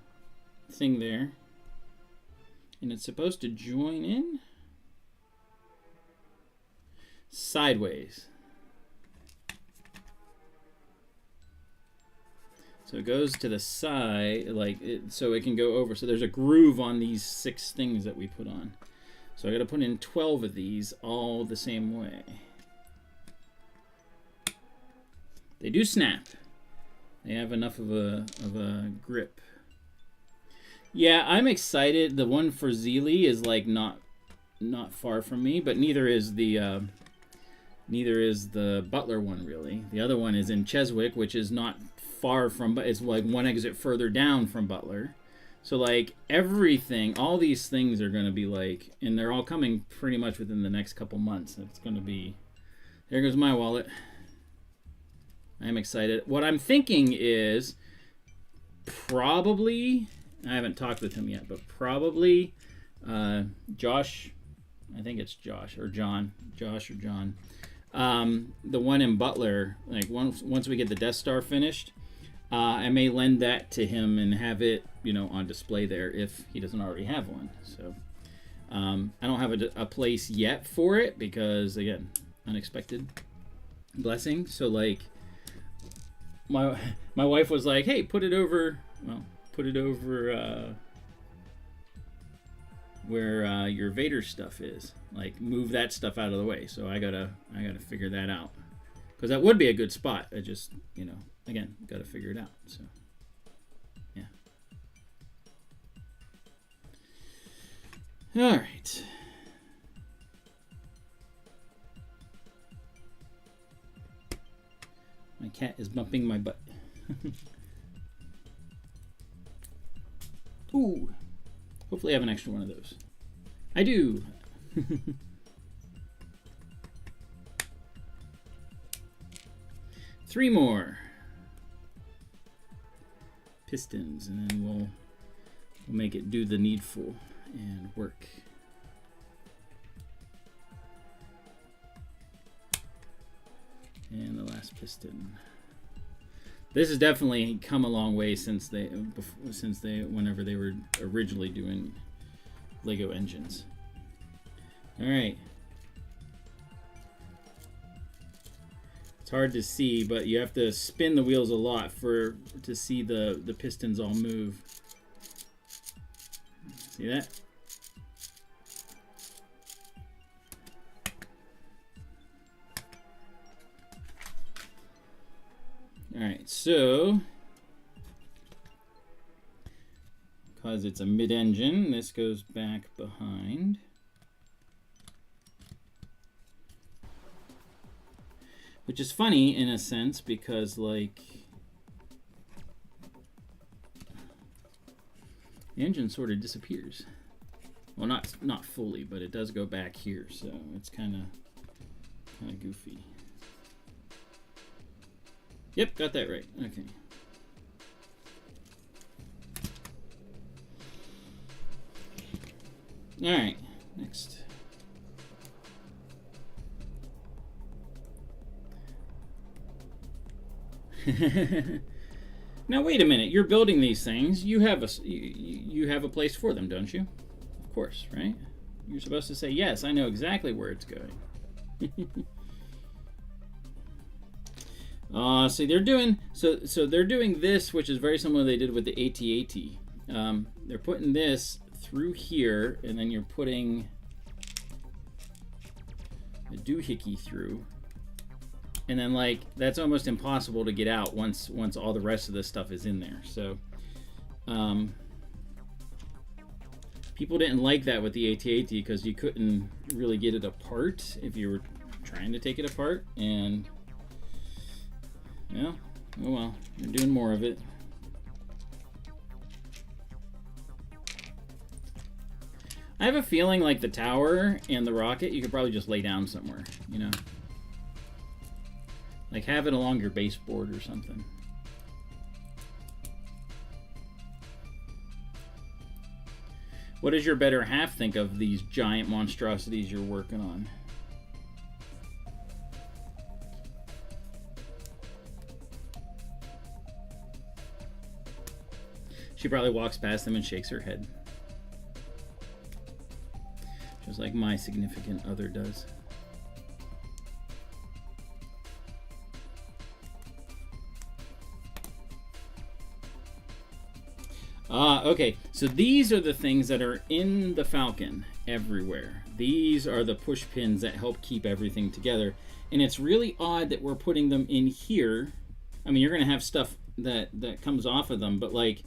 thing there. And it's supposed to join in sideways. So it goes to the side, like so it can go over. So there's a groove on these 6 things that we put on. So I got to put in 12 of these all the same way. They do snap. They have enough of a grip. Yeah, I'm excited. The one for Zeely is like not far from me, but neither is the Butler one really. The other one is in Cheswick, which is not far from, but it's like one exit further down from Butler. So like everything, all these things are going to be like, and they're all coming pretty much within the next couple months. It's going to be, there goes my wallet. I'm excited. What I'm thinking is probably, I haven't talked with him yet, but probably Josh, I think it's Josh or John, the one in Butler, like once we get the Death Star finished, I may lend that to him and have it, you know, on display there if he doesn't already have one. So I don't have a place yet for it because, again, unexpected blessing. So like my wife was like, hey, put it over where your Vader stuff is. Like move that stuff out of the way. So I gotta figure that out, because that would be a good spot. I just, you know, again, gotta figure it out. So yeah. All right. My cat is bumping my butt. Ooh. Hopefully I have an extra one of those. I do. 3 more pistons, and then we'll make it do the needful and work. And the last piston. This has definitely come a long way since whenever they were originally doing Lego engines. All right. It's hard to see, but you have to spin the wheels a lot to see the pistons all move. See that? All right, so because it's a mid-engine, this goes back behind. Which is funny in a sense because, like, the engine sort of disappears. Well, not fully, but it does go back here, so it's kind of goofy. Yep, got that right. Okay. All right, next. Now wait a minute. You're building these things. You have a place for them, don't you? Of course, right? You're supposed to say yes. I know exactly where it's going. So they're doing they're doing this, which is very similar to what they did with the AT-AT. They're putting this through here, and then you're putting the doohickey through, And then like that's almost impossible to get out once all the rest of this stuff is in there. So people didn't like that with the AT-AT because you couldn't really get it apart if you were trying to take it apart. And yeah, oh well, you're doing more of it. I have a feeling like the tower and the rocket you could probably just lay down somewhere, you know, like have it along your baseboard or something. What does your better half think of these giant monstrosities you're working on? She probably walks past them and shakes her head. Just like my significant other does. Okay, so these are the things that are in the Falcon everywhere. These are the push pins that help keep everything together. And it's really odd that we're putting them in here. I mean, you're going to have stuff that comes off of them, but like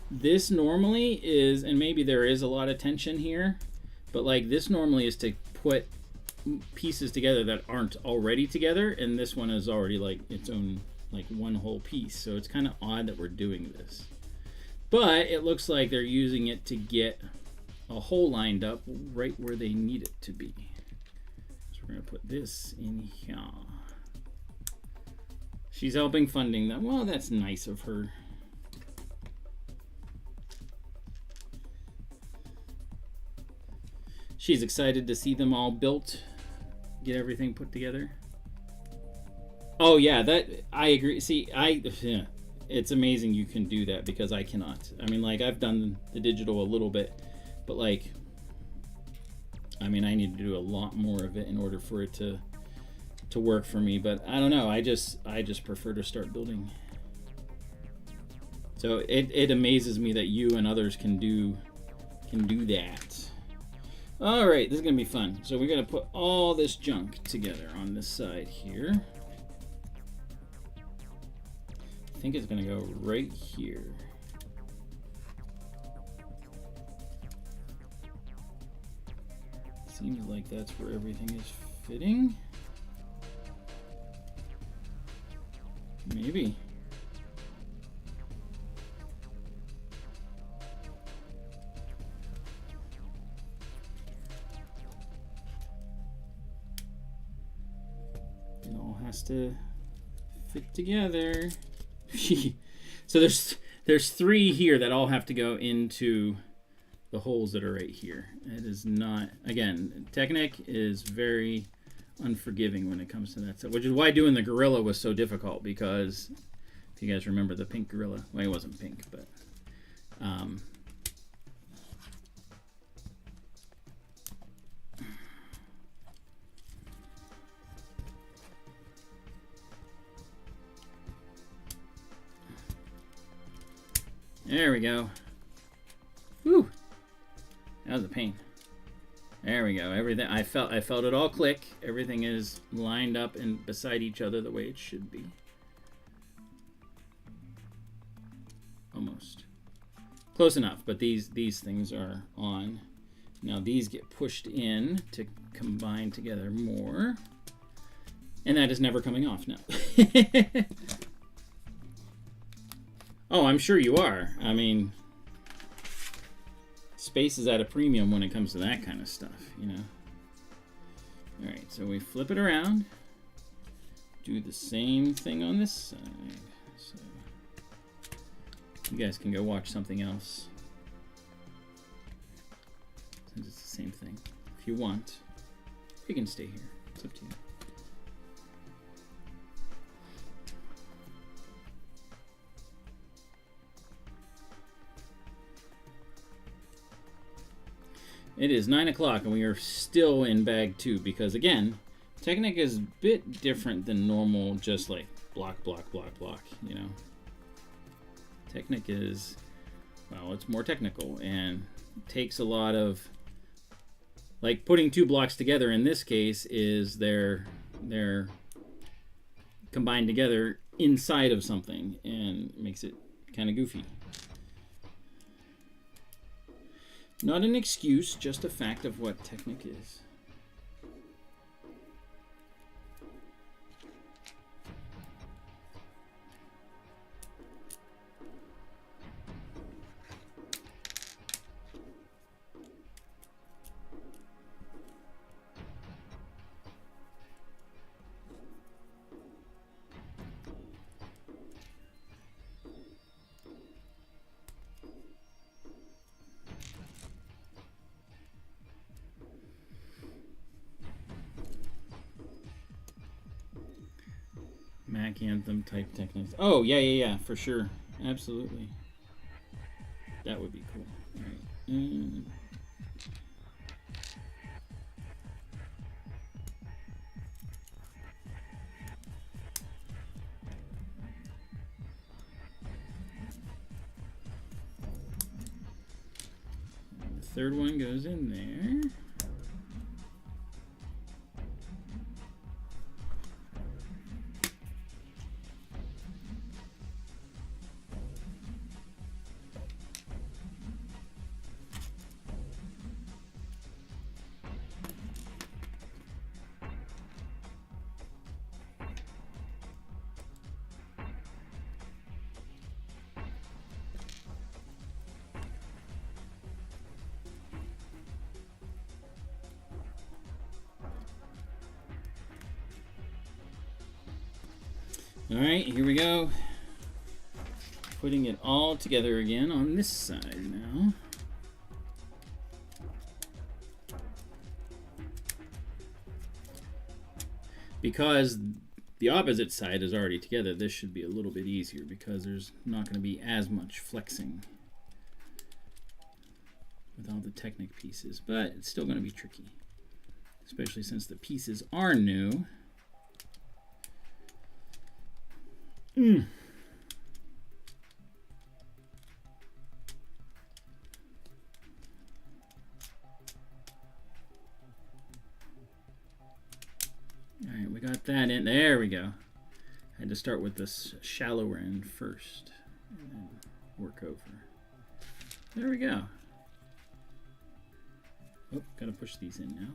this normally is, and maybe there is a lot of tension here, but like this normally is to put pieces together that aren't already together, and this one is already like its own like one whole piece. So it's kind of odd that we're doing this. But it looks like they're using it to get a hole lined up right where they need it to be. So we're going to put this in here. She's helping funding them. Well, that's nice of her. She's excited to see them all built, get everything put together. Oh yeah, that I agree. See, yeah. It's amazing you can do that because I cannot. I mean, like, I've done the digital a little bit, but like, I mean, I need to do a lot more of it in order for it to work for me. But I don't know. I just prefer to start building. So it amazes me that you and others can do that. All right, this is gonna be fun. So we're gonna put all this junk together on this side here. I think it's going to go right here. Seems like that's where everything is fitting. Maybe. It all has to fit together. So there's 3 here that all have to go into the holes that are right here. It is not, again, Technic is very unforgiving when it comes to that stuff, which is why doing the gorilla was so difficult, because if you guys remember the pink gorilla, well, it wasn't pink, but there we go. Whew. That was a pain. There we go. Everything I felt it all click. Everything is lined up and beside each other the way it should be. Almost. Close enough, but these things are on. Now these get pushed in to combine together more. And that is never coming off now. Oh, I'm sure you are. I mean, space is at a premium when it comes to that kind of stuff, you know. All right, so we flip it around. Do the same thing on this side. So you guys can go watch something else. Since it's the same thing. If you want, you can stay here. It's up to you. It is 9 o'clock and we are still in bag 2 because, again, Technic is a bit different than normal, just like block, block, block, block, you know. Technic is, well, it's more technical and takes a lot of, like, putting 2 blocks together in this case is they're combined together inside of something, and makes it kind of goofy. Not an excuse, just a fact of what Technic is. Mac Anthem type Technics. Oh, yeah, for sure. Absolutely. That would be cool. All right. The third one goes in there. All right, here we go. Putting it all together again on this side now. Because the opposite side is already together, this should be a little bit easier because there's not going to be as much flexing with all the Technic pieces, but it's still going to be tricky, especially since the pieces are new. All right, we got that in. There we go. I had to start with this shallower end first and then work over. There we go. Oh, gotta push these in now.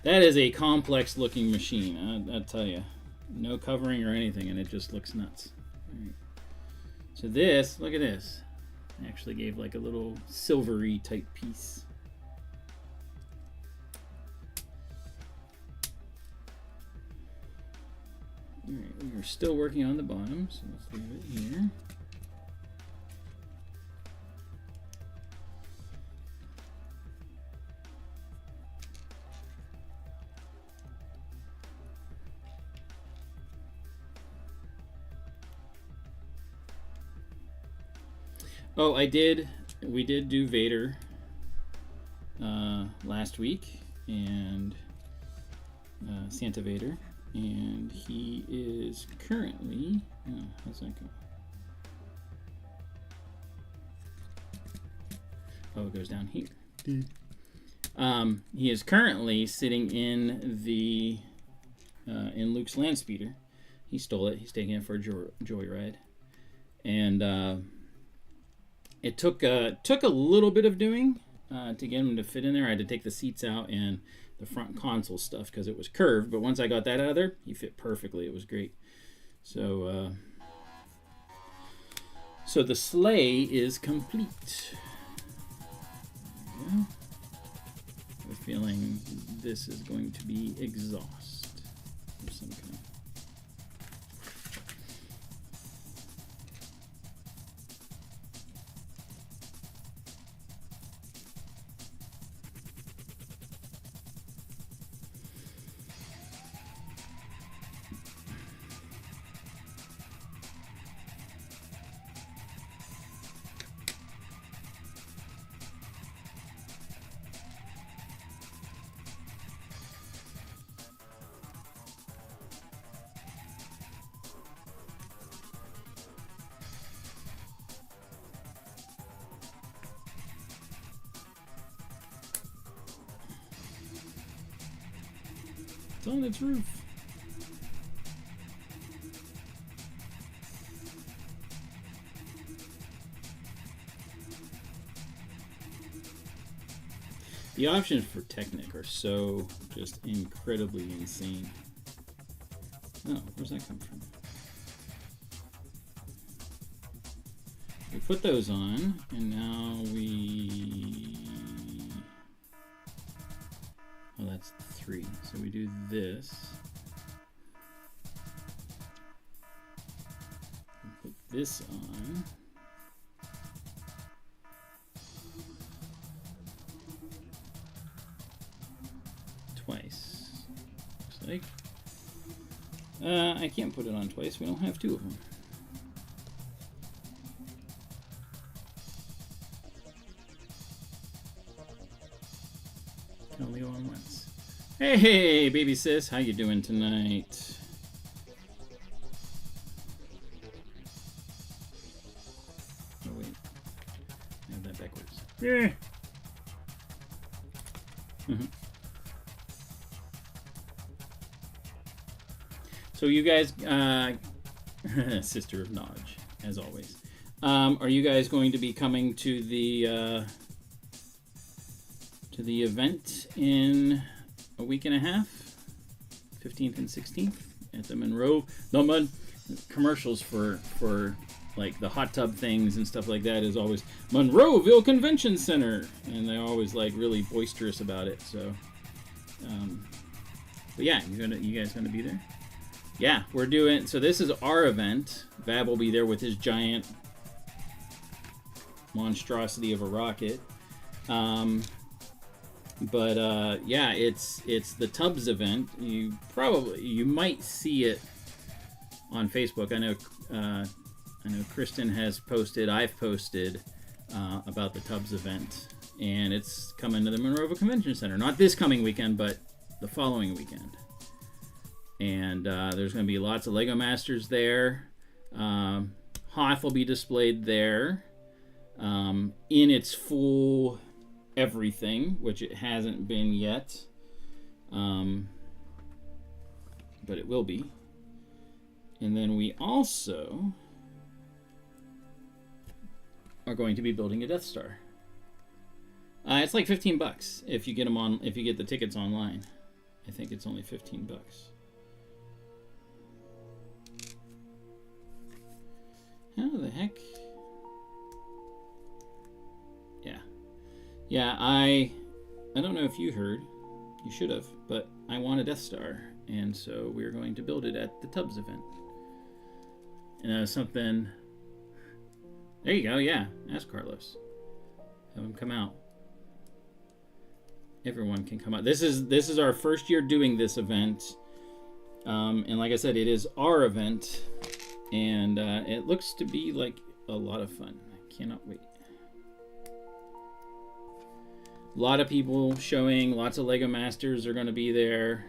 That is a complex looking machine, I'll tell you. No covering or anything, and it just looks nuts. All right. So this, look at this. I actually gave like a little silvery type piece. All right, we're still working on the bottom, so let's leave it here. Oh, we did do Vader last week, and Santa Vader, and he is currently, oh, how's that go? Oh, it goes down here. He is currently sitting in the in Luke's land speeder. He stole it. He's taking it for a joyride, and it took a little bit of doing to get him to fit in there. I had to take the seats out and the front console stuff because it was curved. But once I got that out of there, he fit perfectly. It was great. So, so the sleigh is complete. There we go. I have a feeling this is going to be exhaust of some kind. on its roof. The options for Technic are so just incredibly insane. Oh, where's that come from? We put those on, and now we... Oh, that's 3. So we do this. Put this on. Twice. Looks like. I can't put it on twice. We don't have 2 of them. Can only go on once. Hey, baby sis, how you doing tonight? Oh wait, I have that backwards. Yeah. So you guys, Sister of Knowledge, as always. Are you guys going to be coming to the event in a week and a half, 15th and 16th at the Monroe? The commercials for like the hot tub things and stuff like that is always Monroeville Convention Center, and they're always like really boisterous about it. So, but yeah, you guys gonna be there? Yeah, we're doing. So this is our event. Vab will be there with his giant monstrosity of a rocket. Yeah, it's the Tubs event. You might see it on Facebook. I know Kristen has posted. I've posted about the Tubs event, and it's coming to the Monroeville Convention Center. Not this coming weekend, but the following weekend. And there's going to be lots of Lego Masters there. Hoth will be displayed there in its full everything, which it hasn't been yet, but it will be. And then we also are going to be building a Death Star. It's like $15 if you get them on. If you get the tickets online, I think it's only $15. How the heck? Yeah, I don't know if you heard. You should have, but I want a Death Star, and so we're going to build it at the Tubs event. And something. There you go. Yeah, ask Carlos. Have him come out. Everyone can come out. This is our first year doing this event, and like I said, it is our event, and it looks to be like a lot of fun. I cannot wait. A lot of people showing, lots of Lego Masters are going to be there.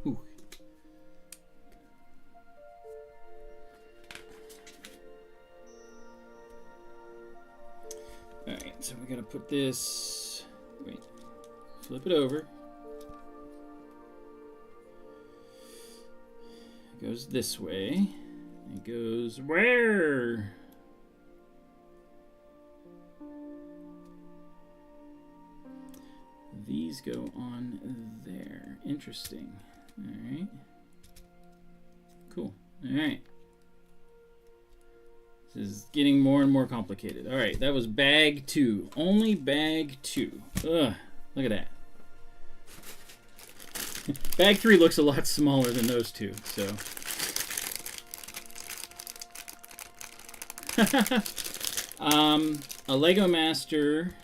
Ooh. Alright, so we're going to put this, wait, flip it over. It goes this way. It goes where? These go on there. Interesting. All right. Cool. All right. This is getting more and more complicated. All right, that was bag 2. Only bag 2. Ugh, look at that. Bag 3 looks a lot smaller than those two, so. A Lego Master.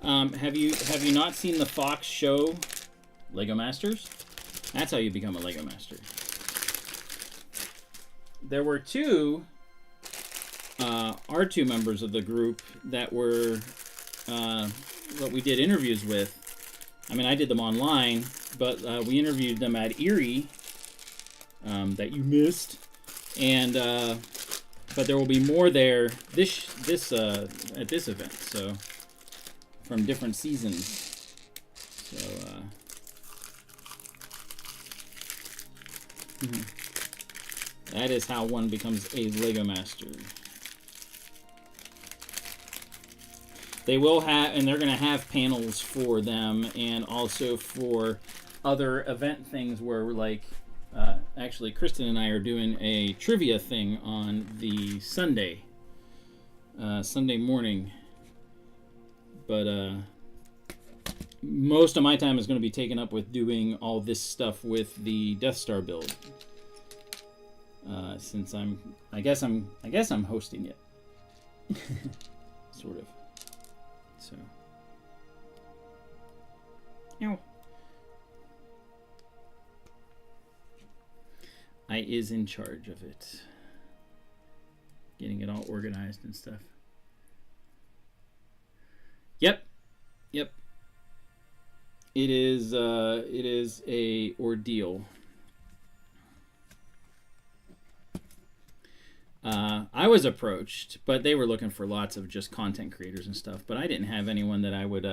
Have you not seen the Fox show Lego Masters? That's how you become a Lego Master. There were our two members of the group that were what we did interviews with. I mean, I did them online, but we interviewed them at Erie that you missed, and but there will be more there at this event. So. From different seasons. So, that is how one becomes a Lego master. They will have, and they're going to have panels for them, and also for other event things where, like, actually, Kristen and I are doing a trivia thing on the Sunday morning. But most of my time is going to be taken up with doing all this stuff with the Death Star build. Since I guess I'm hosting it, sort of. So, ow. I is in charge of it, getting it all organized and stuff. Yep. It is a ordeal. I was approached, but they were looking for lots of just content creators and stuff. But I didn't have anyone that I would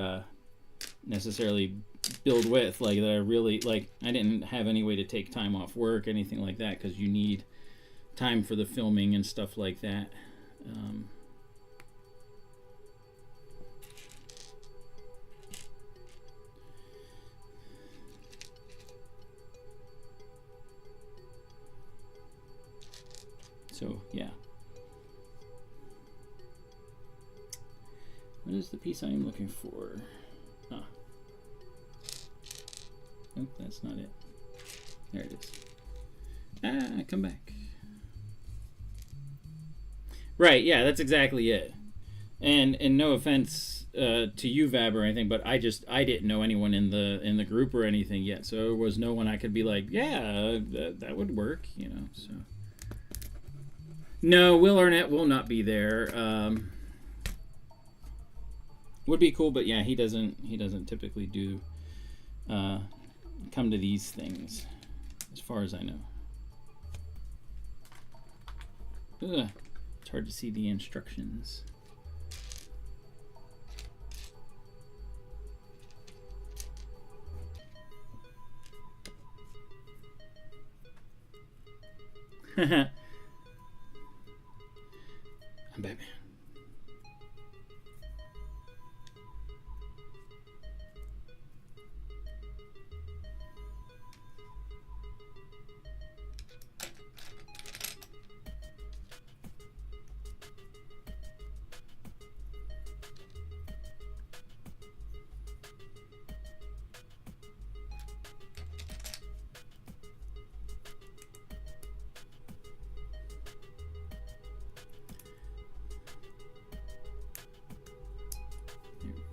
necessarily build with, like that I really like. I didn't have any way to take time off work, anything like that, because you need time for the filming and stuff like that. So, yeah. What is the piece I am looking for? Ah. Nope, that's not it. There it is. Ah, come back. Right, yeah, that's exactly it. And no offense to you, Vab, or anything, but I didn't know anyone in the group or anything yet, so there was no one I could be like, yeah, that would work, you know. So no, Will Arnett will not be there. Would be cool, but yeah, he doesn't typically do come to these things, as far as I know. Ugh, it's hard to see the instructions. I'm Batman.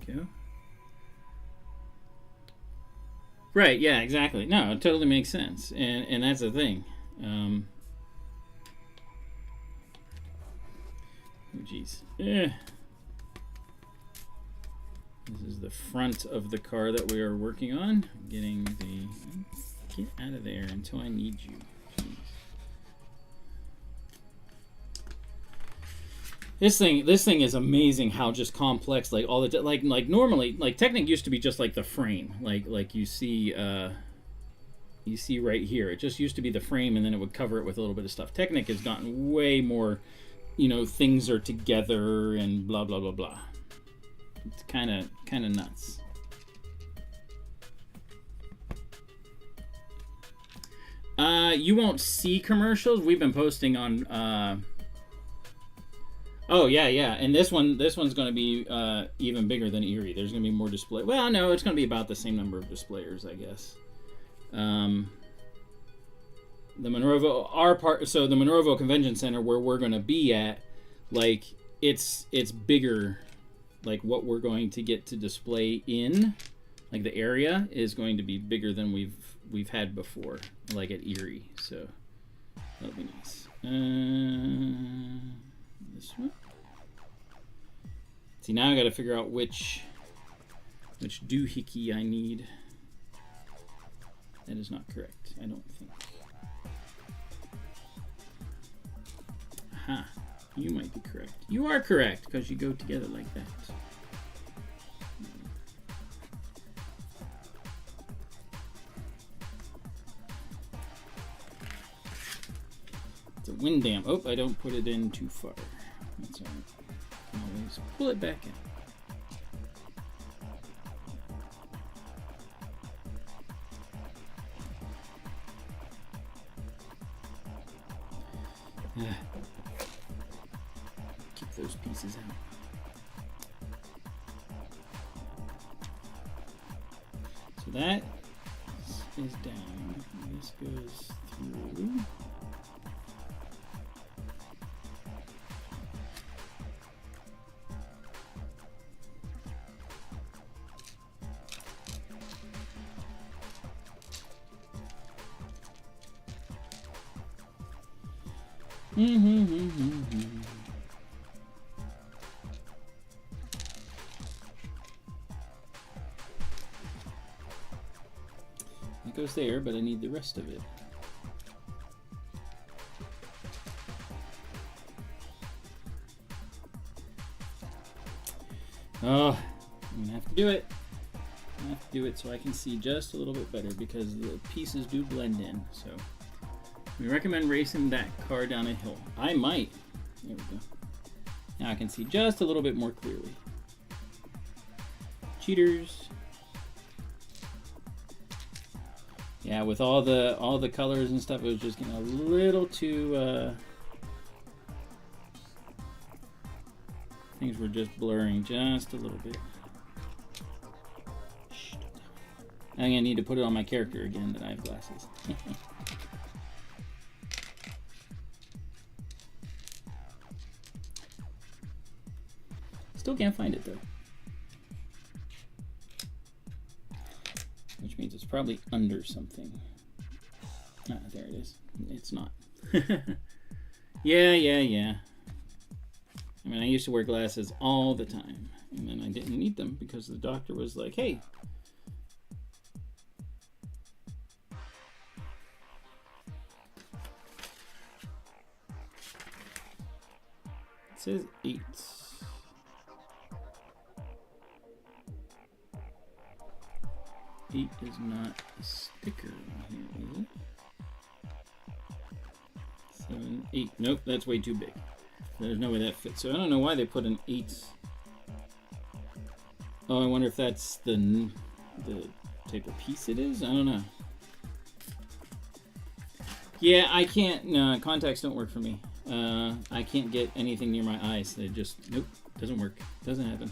Go. Right, yeah, exactly. No, it totally makes sense. And that's the thing. Oh, geez. This is the front of the car that we are working on. Getting the... Get out of there until I need you. Jeez. This thing is amazing how just complex, like all the like normally, like Technic used to be just like the frame, like you see right here. It just used to be the frame, and then it would cover it with a little bit of stuff. Technic has gotten way more, you know, things are together and blah blah blah blah. It's kind of nuts. You won't see commercials. We've been posting on. Oh yeah, and this one's going to be even bigger than Erie. There's going to be more display. Well, no, it's going to be about the same number of displayers, I guess. The Monroeville, our part. So the Monroeville Convention Center, where we're going to be at, like it's bigger. Like what we're going to get to display in, like the area is going to be bigger than we've had before, like at Erie. So that'll be nice. This one. See, now I got to figure out which doohickey I need. That is not correct, I don't think. Aha, you might be correct. You are correct, because you go together like that. It's a wind dam. Oh, I don't put it in too far. That's all right. Always pull it back in. Keep those pieces out. So that is down. This goes through. It goes there, but I need the rest of it. Oh, I'm gonna have to do it. I have to do it so I can see just a little bit better because the pieces do blend in. So we recommend racing that car down a hill. I might. There we go. Now I can see just a little bit more clearly. Cheaters. Yeah, with all the colors and stuff, it was just getting a little too. Things were just blurring just a little bit. I'm gonna need to put it on my character again that I have glasses. Still can't find it though. Which means it's probably under something. Ah, there it is. It's not. Yeah. I mean, I used to wear glasses all the time, and then I didn't need them because the doctor was like, hey, it says 8. Eight is not a sticker here, is it? 7, 8. Nope, that's way too big. There's no way that fits. So I don't know why they put an 8. Oh, I wonder if that's the type of piece it is? I don't know. Yeah, I can't. No, contacts don't work for me. I can't get anything near my eyes. They just, nope, doesn't work. Doesn't happen.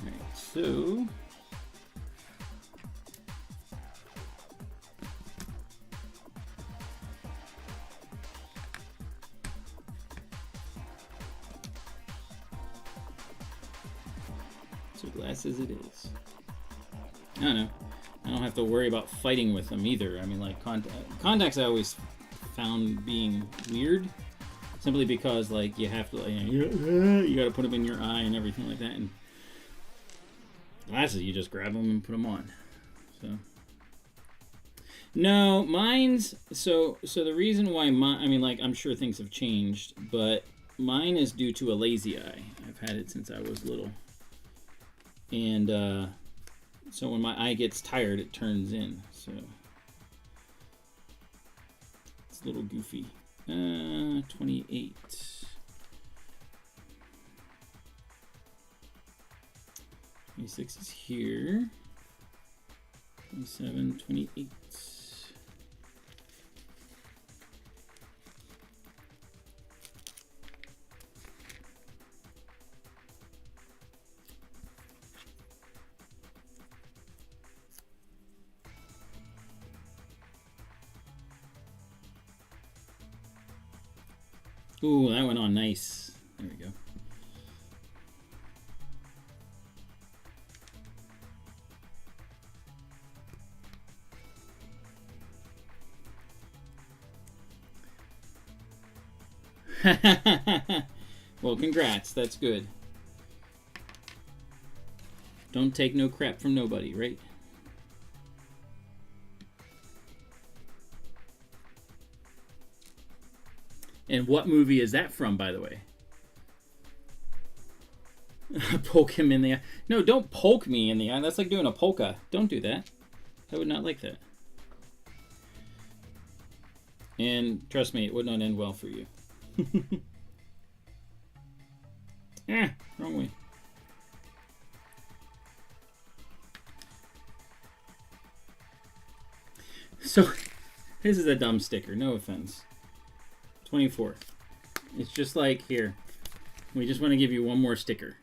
Alright, so glasses it is. I don't know. I don't have to worry about fighting with them either. I mean, like contacts I always found being weird, simply because like you have to, like, you got to put them in your eye and everything like that. And glasses, you just grab them and put them on. So no, mine's so the reason why I mean, like, I'm sure things have changed, but mine is due to a lazy eye. I've had it since I was little. And so when my eye gets tired, it turns in. So it's a little goofy. 28. 26 is here. 27, 28. Ooh, that went on nice. There we go. Well, congrats. That's good. Don't take no crap from nobody, right? And what movie is that from, by the way? Poke him in the eye. No, don't poke me in the eye. That's like doing a polka. Don't do that. I would not like that. And trust me, it would not end well for you. Wrong way. So, this is a dumb sticker, no offense. 24. It's just like, here, we just want to give you one more sticker.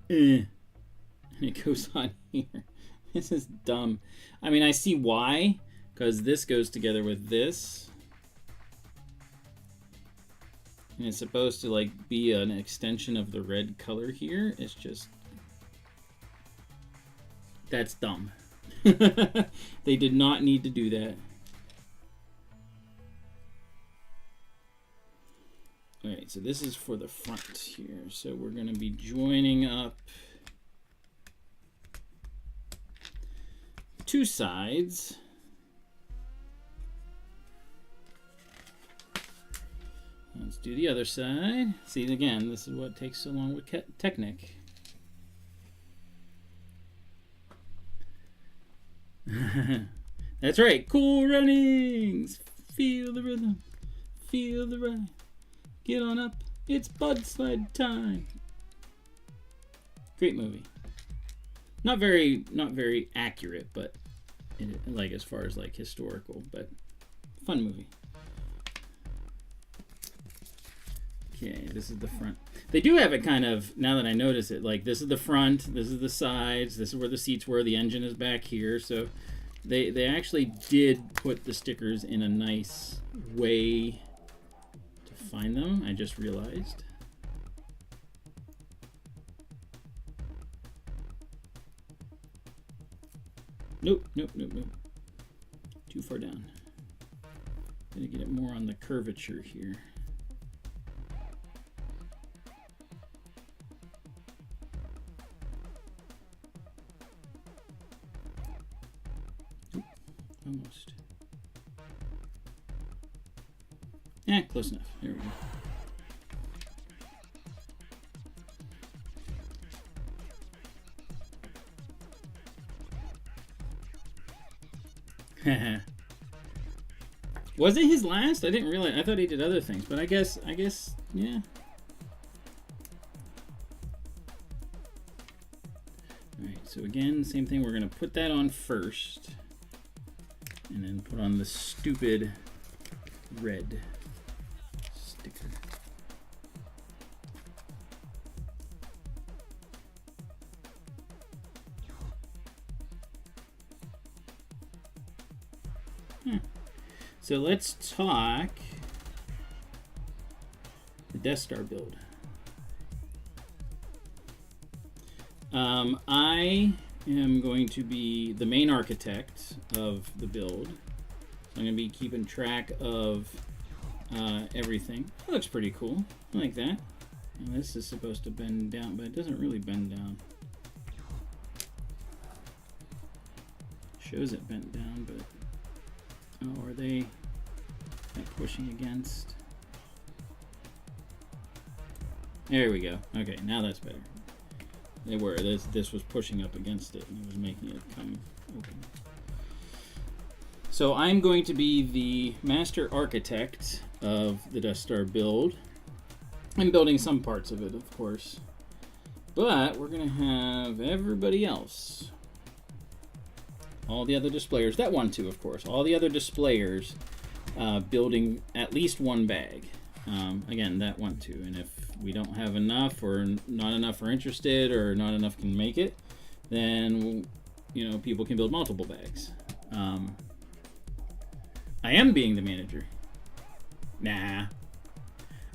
And it goes on here. This is dumb. I mean, I see why, because this goes together with this. And it's supposed to, like, be an extension of the red color here. It's just... That's dumb. They did not need to do that. Alright, so this is for the front here. So we're going to be joining up two sides. Let's do the other side. See, again, this is what takes so long with Technic. That's right. Cool runnings. Feel the rhythm. Feel the ride. Get on up. It's Bud Sled time. Great movie. Not very accurate, but like as far as like historical, but fun movie. Okay, this is the front. They do have it kind of, now that I notice it, like this is the front, this is the sides, this is where the seats were, the engine is back here. So they actually did put the stickers in a nice way to find them. I just realized. Nope. Too far down. Gotta get it more on the curvature here. Almost. Yeah, close enough. There we go. Was it his last? I didn't realize. I thought he did other things, but I guess, yeah. All right. So again, same thing. We're gonna put that on first. And then put on the stupid red sticker. So let's talk the Death Star build. I am going to be the main architect of the build. So I'm going to be keeping track of everything. That looks pretty cool. I like that. And this is supposed to bend down, but it doesn't really bend down. Shows it bent down, but oh, are they pushing against? There we go. Okay, now that's better. They were. This was pushing up against it, and it was making it come open. So I'm going to be the master architect of the Death Star build. I'm building some parts of it, of course. But we're going to have everybody else. All the other displayers. That one too, of course. All the other displayers building at least one bag. Again, that one too. And if we don't have enough, or not enough are interested, or not enough can make it, then, you know, people can build multiple bags. I am being the manager. Nah.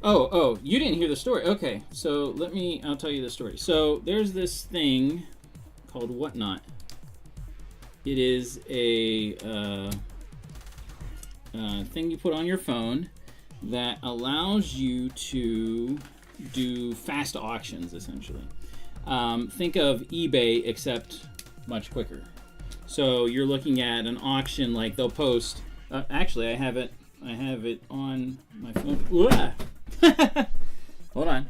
Oh, you didn't hear the story. Okay, so I'll tell you the story. So there's this thing called Whatnot. It is a thing you put on your phone that allows you to do fast auctions, essentially. Think of eBay, except much quicker. So you're looking at an auction, like they'll post. Actually, I have it on my phone. Hold on.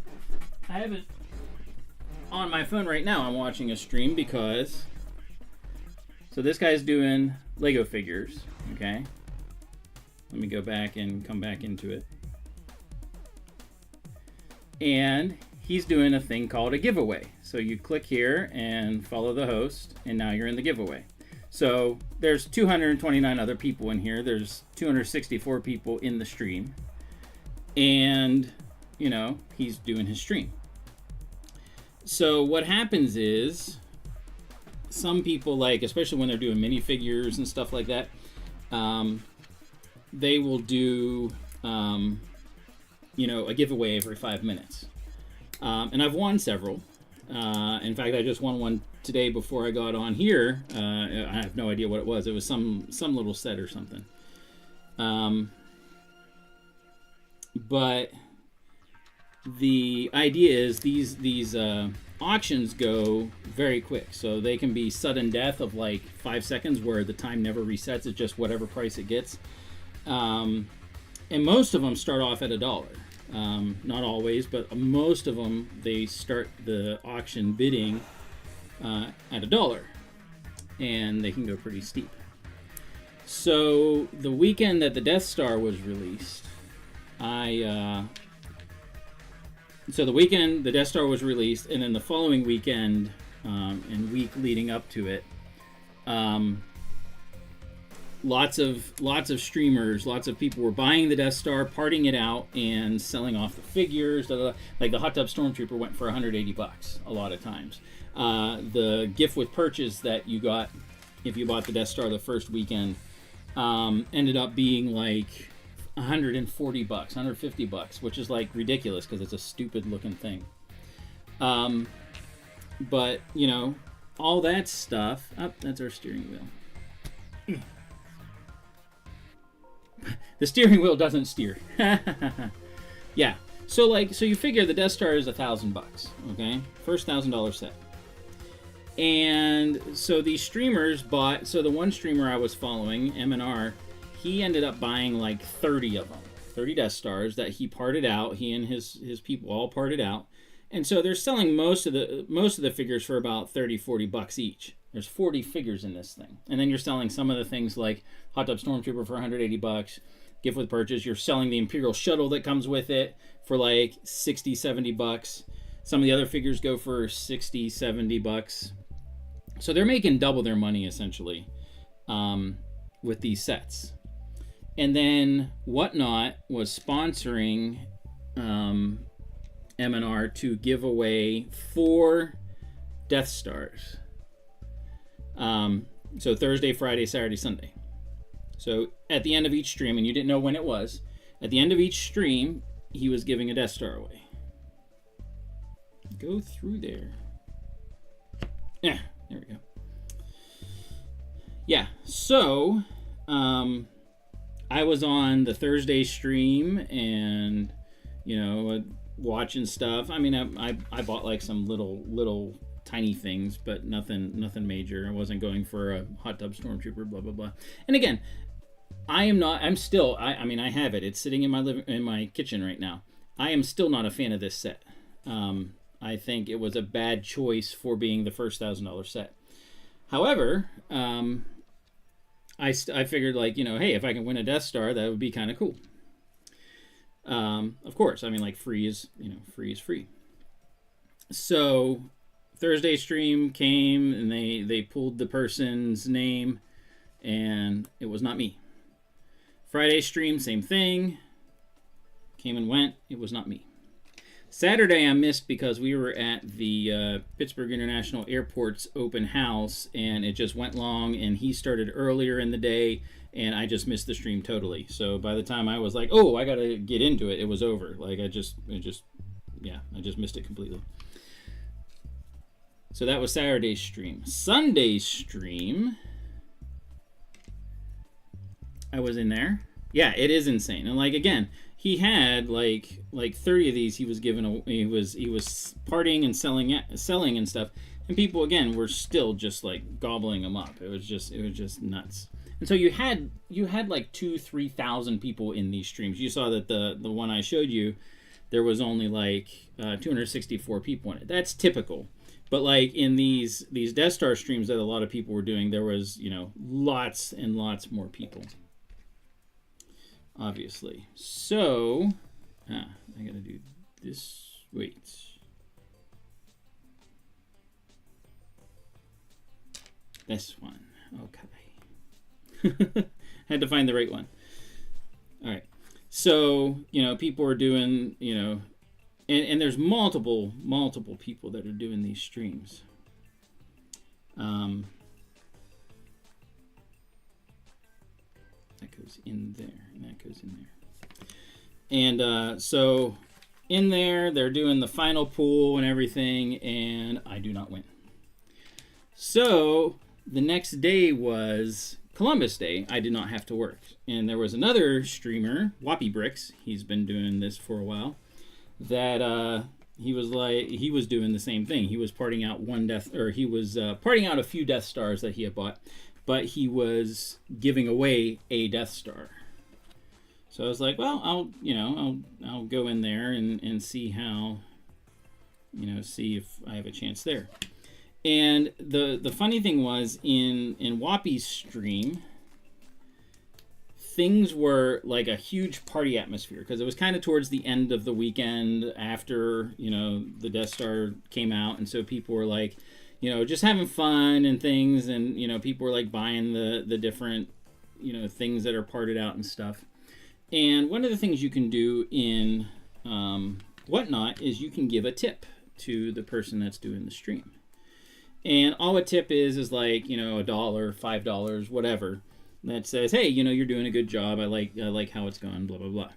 I have it on my phone right now. I'm watching a stream because. So this guy's doing Lego figures, okay? Let me go back and come back into it. And he's doing a thing called a giveaway. So you click here and follow the host, and now you're in the giveaway. So there's 229 other people in here. There's 264 people in the stream. And, you know, he's doing his stream. So what happens is some people, like, especially when they're doing minifigures and stuff like that, they will do, you know, a giveaway every 5 minutes. And I've won several. In fact, I just won one today before I got on here. I have no idea what it was. It was some little set or something. But the idea is these auctions go very quick. So they can be sudden death of like 5 seconds where the time never resets. It's just whatever price it gets. And most of them start off at $1. Not always, but most of them, they start the auction bidding at $1. And they can go pretty steep. So the weekend that the Death Star was released, so the weekend the Death Star was released, and then the following weekend and week leading up to it, lots of streamers, lots of people were buying the Death Star, parting it out, and selling off the figures. Like the Hot Tub Stormtrooper went for $180 a lot of times. The gift with purchase that you got if you bought the Death Star the first weekend ended up being like $140, $150, which is like ridiculous because it's a stupid looking thing. But you know, all that stuff. Oh, that's our steering wheel. The steering wheel doesn't steer. Yeah. So you figure the Death Star is $1,000. Okay, first $1,000 set. And so these streamers bought. So the one streamer I was following, M&R, he ended up buying like 30 of them, 30 Death Stars that he parted out. He and his people all parted out, and so they're selling most of the figures for about $30-$40 each. There's 40 figures in this thing, and then you're selling some of the things like Hot Tub Stormtrooper for $180, gift with purchase. You're selling the Imperial Shuttle that comes with it for like $60-$70. Some of the other figures go for $60-$70. So they're making double their money essentially with these sets. And then Whatnot was sponsoring M&R to give away 4 Death Stars. So Thursday, Friday, Saturday, Sunday. So at the end of each stream, and you didn't know when it was, at the end of each stream, he was giving a Death Star away. Go through there. Yeah, there we go. Yeah, so I was on the Thursday stream and, you know, watching stuff. I mean, I bought like some little tiny things, but nothing major. I wasn't going for a Hot Tub Stormtrooper, blah blah blah. And again, I mean, I have it. It's sitting in my kitchen right now. I am still not a fan of this set. I think it was a bad choice for being the first $1,000 set. However, I figured, like, you know, hey, if I can win a Death Star, that would be kind of cool. Of course, I mean, like, free is free. So Thursday stream came and they pulled the person's name, and it was not me. Friday stream, same thing. Came and went, it was not me. Saturday I missed because we were at the Pittsburgh International Airport's open house, and it just went long, and he started earlier in the day, and I just missed the stream totally. So by the time I was like, oh, I gotta get into it, it was over. Like I just missed it completely. So that was Saturday's stream. Sunday's stream, I was in there. Yeah, it is insane. And like, again, he had like 30 of these. He was giving. He was partying and selling and stuff. And people, again, were still just like gobbling them up. It was just nuts. And so you had like 2,000-3,000 people in these streams. You saw that the one I showed you, there was only like 264 people in it. That's typical. But like in these Death Star streams that a lot of people were doing, there was, you know, lots and lots more people. obviously. So, I gotta do this. Wait. This one. Okay. Had to find the right one. All right. So, people are doing, and there's multiple people that are doing these streams. That goes in there, and that goes in there. And so in there, they're doing the final pool and everything, and I do not win. So the next day was Columbus Day. I did not have to work. And there was another streamer, Whoppy Bricks, he's been doing this for a while, that he was doing the same thing. He was parting out parting out a few Death Stars that he had bought, but he was giving away a Death Star. So I was like, well, I'll go in there and see how, see if I have a chance there. And the funny thing was, in Whoppy's stream, things were like a huge party atmosphere, because it was kind of towards the end of the weekend after, the Death Star came out. And so people were like, just having fun and things. And, people were like buying the different, things that are parted out and stuff. And one of the things you can do in Whatnot is you can give a tip to the person that's doing the stream. And all a tip is like, $1, $5, whatever, that says, hey, you're doing a good job. I like how it's gone, blah, blah, blah.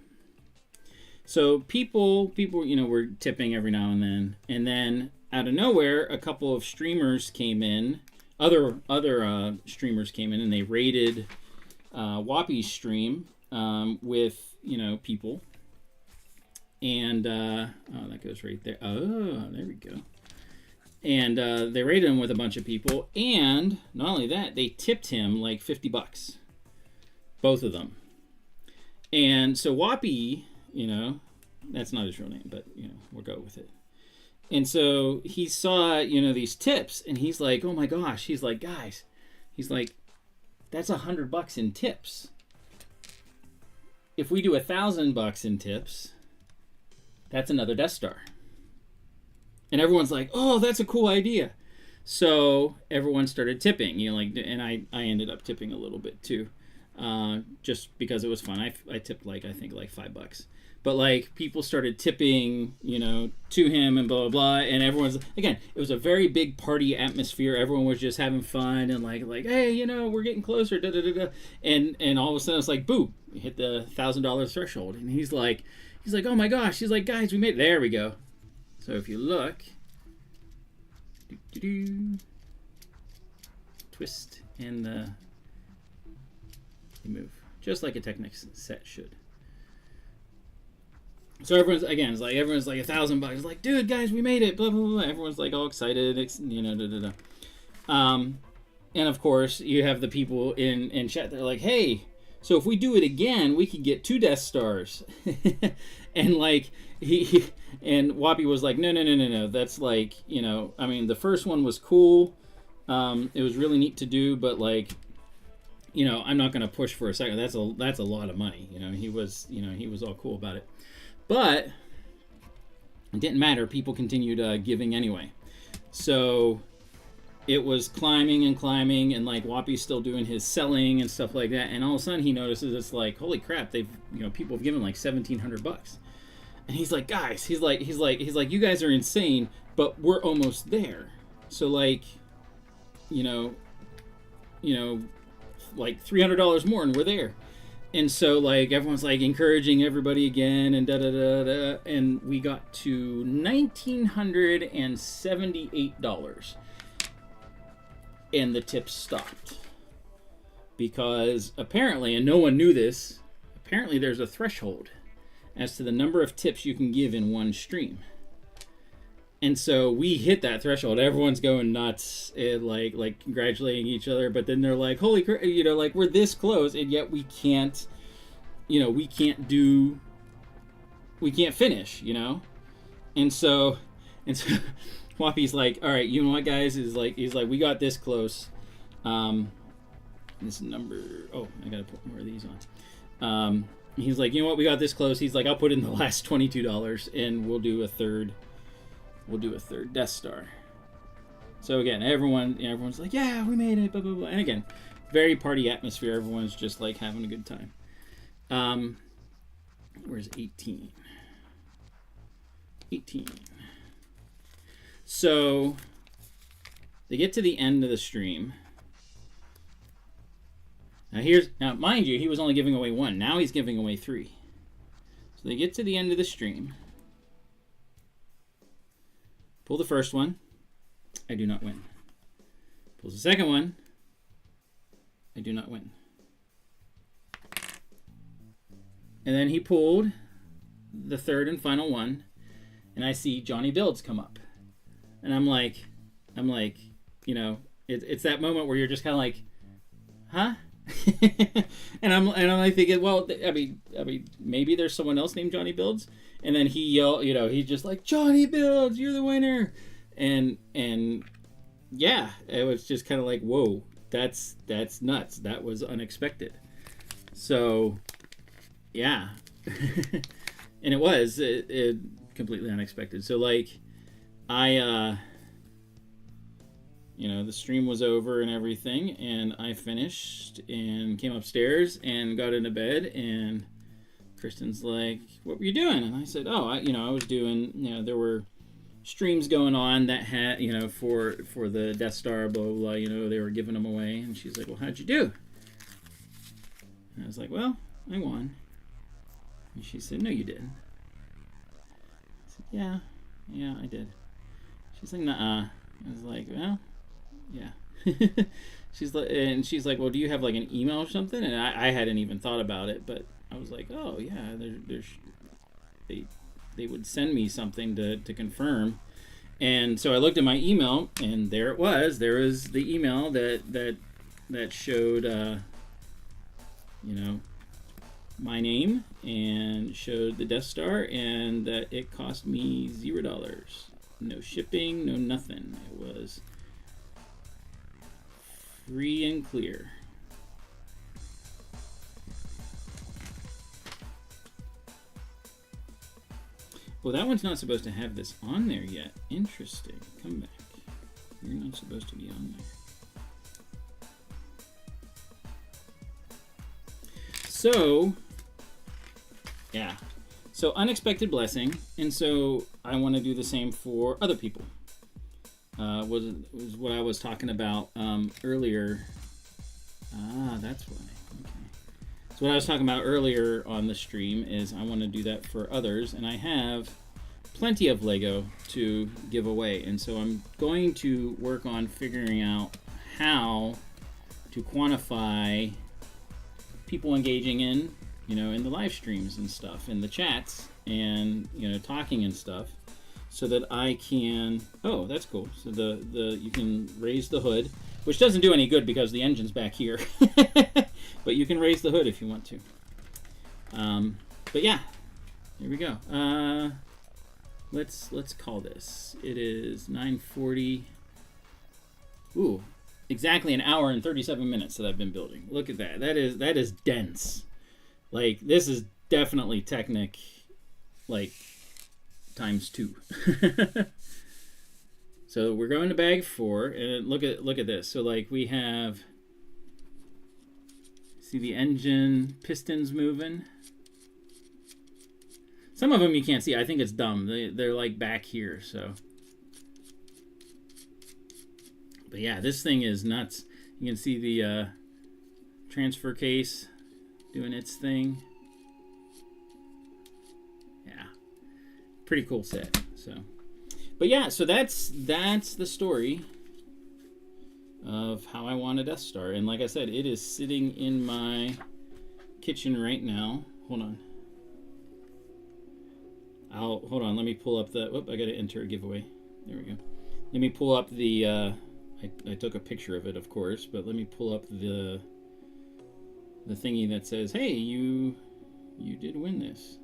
So people, were tipping every now and then. And then out of nowhere, a couple of streamers came in, other streamers came in, and they raided Whoppy's stream with, people. And, that goes right there. Oh, there we go. And they raided him with a bunch of people. And not only that, they tipped him like $50. Both of them. And so Whoppy, that's not his real name, but, we'll go with it. And so he saw, these tips, and he's like, oh my gosh. He's like, guys, that's $100 in tips. If we do $1,000 in tips, that's another Death Star. And everyone's like, oh, that's a cool idea. So everyone started tipping, and I ended up tipping a little bit too, just because it was fun. I tipped I think $5. But people started tipping, to him and blah, blah, blah. And everyone's, again, it was a very big party atmosphere. Everyone was just having fun and like, hey, we're getting closer, da, da, da, da. And all of a sudden it's like, boom, we hit the $1,000 threshold. And he's like, oh my gosh. He's like, guys, we made it. There we go. So if you look, twist, and you move, just like a Technic set should. So everyone's like $1,000. It's like, dude, guys, we made it. Blah blah blah. Everyone's like all excited. Da da da. And of course you have the people in chat. They're like, hey, so if we do it again, we could get 2 Death Stars. And he and Whoppy was like, no. That's the first one was cool. It was really neat to do, but I'm not going to push for a second. That's a lot of money. He was all cool about it. But it didn't matter. People continued giving anyway. So it was climbing, and Whoppy's still doing his selling and stuff like that. And all of a sudden he notices it's like, holy crap, they've, people have given $1,700. And he's like, guys, he's like, you guys are insane, but we're almost there. So $300 more and we're there. And so everyone's encouraging everybody again and da da da da, and we got to $1,978. And the tips stopped. Because apparently, and no one knew this, apparently there's a threshold as to the number of tips you can give in one stream. And so we hit that threshold. Everyone's going nuts, and congratulating each other. But then they're like, holy crap, we're this close, and yet we can't, we can't finish, And so Whoppy's like, all right, you know what, guys? He's like, we got this close. This number, I gotta put more of these on. he's like, you know what, we got this close. He's like, I'll put in the last $22 and we'll do a third Death Star. So again, everyone's like, yeah, we made it, blah, blah, blah. And again, very party atmosphere. Everyone's just like having a good time. Where's 18? 18. So they get to the end of the stream. Now mind you, he was only giving away 1. Now he's giving away 3. So they get to the end of the stream. Pull the first one. I do not win. Pulls the second one. I do not win. And then he pulled the third and final one, and I see JonnyBuildz come up. And I'm like, you know, it's that moment where you're just kind of like, huh? and I'm like thinking, well, I mean, maybe there's someone else named JonnyBuildz. And then he yelled, you know, he's just like, JonnyBuildz, you're the winner. And yeah, it was just kind of like, whoa, that's nuts. That was unexpected. So yeah. And it was it completely unexpected. So like you know, the stream was over and everything, and I finished and came upstairs and got into bed, and Kristen's like, what were you doing? And I said, oh, I was doing, you know, there were streams going on that had, you know, for the Death Star, blah, blah, blah, you know, they were giving them away. And she's like, well, how'd you do? And I was like, well, I won. And she said, no, you didn't. I said, yeah, I did. She's like, nuh-uh. I was like, well, yeah. she's like, well, do you have like an email or something? And I hadn't even thought about it, but I was like, oh yeah, they would send me something to confirm. And so I looked at my email, and there it was. There was the email that showed, you know, my name, and showed the Death Star, and that it cost me $0. No shipping, no nothing. It was free and clear. Well, that one's not supposed to have this on there yet. Interesting. Come back. You're not supposed to be on there. So, yeah. So, unexpected blessing. And so, I want to do the same for other people. Was what I was talking about earlier. That's why. Okay. So what I was talking about earlier on the stream is I want to do that for others, and I have plenty of Lego to give away, and so I'm going to work on figuring out how to quantify people engaging in, you know, in the live streams and stuff, in the chats, and, you know, talking and stuff, so that I can, oh, that's cool. So you can raise the hood, which doesn't do any good because the engine's back here. But you can raise the hood if you want to. But yeah, here we go. Let's call this. It is 9:40. Ooh, exactly an hour and 37 minutes that I've been building. Look at that. That is dense. Like, this is definitely Technic, like, ×2. So we're going to bag 4, and look at this. So like we have, see the engine pistons moving. Some of them you can't see. I think it's dumb. They're like back here. So, but yeah, this thing is nuts. You can see the transfer case doing its thing. Yeah, pretty cool set. So. But yeah, so that's the story of how I won a Death Star. And like I said, it is sitting in my kitchen right now. Hold on. Hold on, let me pull up the, whoop, I gotta enter a giveaway. There we go. Let me pull up the, I took a picture of it, of course, but let me pull up the thingy that says, hey, you did win this.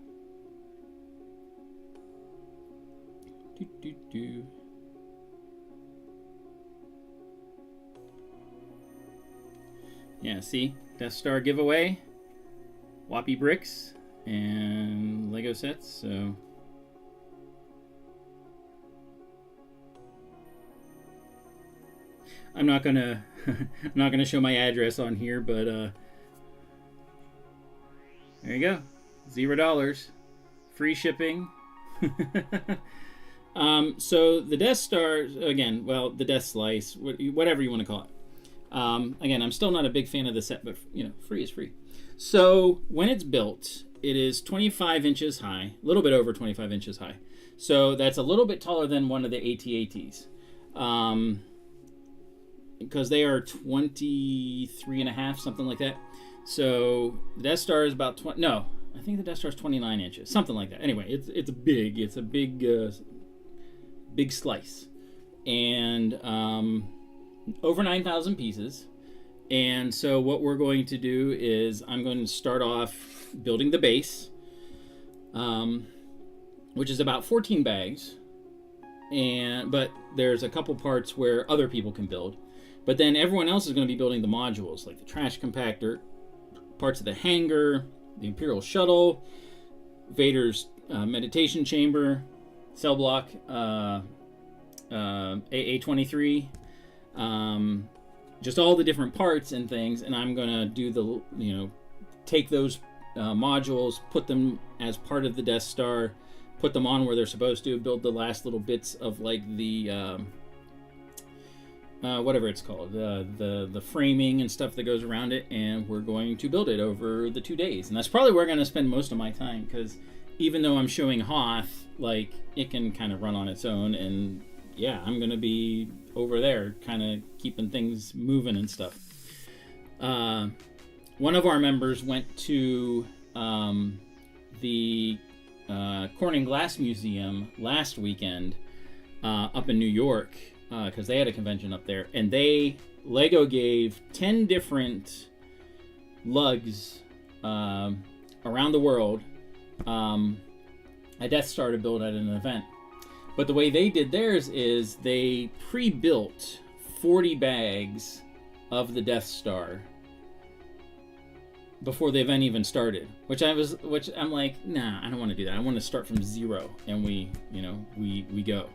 Yeah, see? Death Star giveaway. Whoppy bricks. and Lego sets. So I'm not gonna I'm not gonna show my address on here, but there you go, $0, free shipping. So the Death Star, again, well, the Death Slice, whatever you want to call it. Again, I'm still not a big fan of the set, but you know, free is free. So when it's built, it is 25 inches high, a little bit over 25 inches high. So that's a little bit taller than one of the AT-ATs. Because they are 23 and a half, something like that. So the Death Star is about 20, no, I think the Death Star is 29 inches, something like that. Anyway, it's a big slice, and over 9,000 pieces. And so what we're going to do is I'm going to start off building the base, which is about 14 bags, but there's a couple parts where other people can build. But then everyone else is going to be building the modules, like the trash compactor, parts of the hangar, the Imperial shuttle, Vader's meditation chamber, cell block, AA-23, just all the different parts and things. And I'm going to do the, take those modules, put them as part of the Death Star, put them on where they're supposed to, build the last little bits of like the... whatever it's called, the framing and stuff that goes around it, and we're going to build it over the 2 days. And that's probably where I'm going to spend most of my time, because even though I'm showing Hoth, like, it can kind of run on its own, and yeah, I'm going to be over there kind of keeping things moving and stuff. One of our members went to the Corning Glass Museum last weekend up in New York, because they had a convention up there, and Lego gave 10 different lugs around the world a Death Star to build at an event. But the way they did theirs is they pre-built 40 bags of the Death Star before the event even started, which I'm like, nah, I don't want to do that. I want to start from zero, and we go.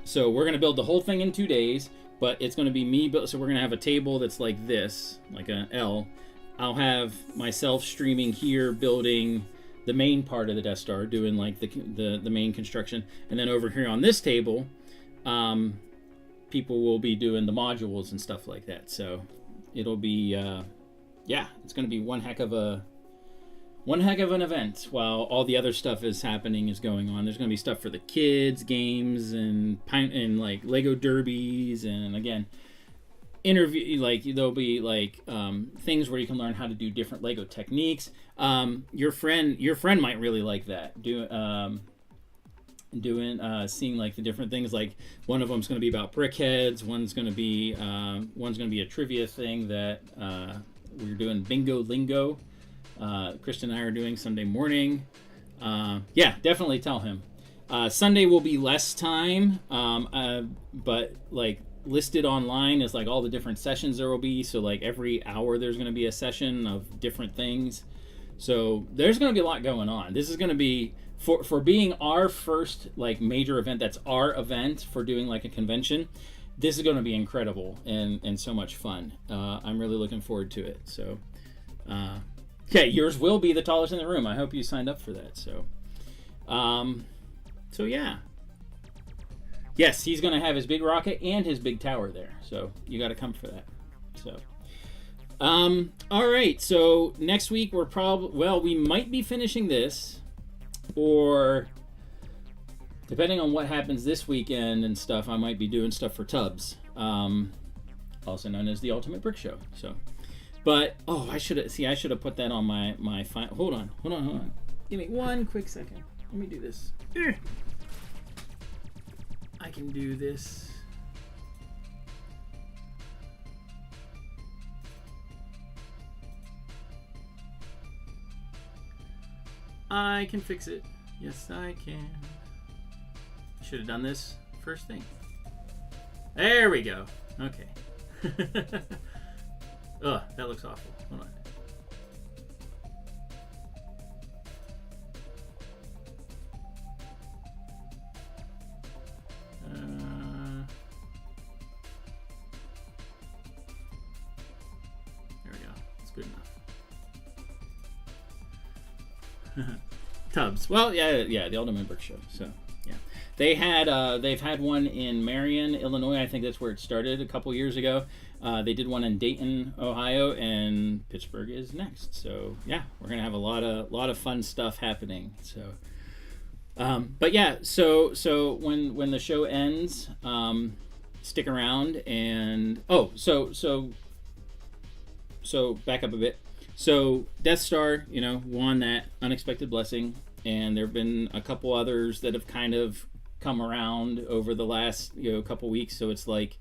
So we're going to build the whole thing in 2 days, but it's going to be me built. So we're going to have a table that's like this, like an L. I'll have myself streaming here, building the main part of the Death Star, doing like the main construction. And then over here on this table, people will be doing the modules and stuff like that. So it'll be, it's going to be one heck of an event while all the other stuff is going on. There's going to be stuff for the kids, games, and like Lego derbies, and again, interview, like there'll be like things where you can learn how to do different Lego techniques. Your friend might really like that. Seeing like the different things. Like one of them's going to be about brickheads. One's going to be a trivia thing that we're doing bingo lingo. Kristen and I are doing Sunday morning. Definitely tell him. Sunday will be less time, but like listed online is like all the different sessions there will be. So like every hour there's going to be a session of different things. So there's going to be a lot going on. This is going to be for being our first like major event. That's our event for doing like a convention. This is going to be incredible and so much fun. I'm really looking forward to it. So. Okay, yours will be the tallest in the room. I hope you signed up for that. So yeah. Yes, he's going to have his big rocket and his big tower there. So you got to come for that. So, all right. So next week we might be finishing this, or depending on what happens this weekend and stuff, I might be doing stuff for Tubbs, also known as the Ultimate Brick Show. So. But, I should have put that on my file. Hold on. Give me one quick second. Let me do this. I can do this. I can fix it. Yes, I can. Should have done this first thing. There we go. Okay. Ugh, that looks awful. Hold on. Tubbs. Well, yeah, the Alderman Brick Show. So, yeah. They've had one in Marion, Illinois. I think that's where it started a couple years ago. They did one in Dayton, Ohio, and Pittsburgh is next. So, yeah, we're going to have a lot of fun stuff happening. So, but yeah, so when the show ends, stick around and so back up a bit. So Death Star, won that unexpected blessing, and there have been a couple others that have kind of come around over the last couple weeks. So it's like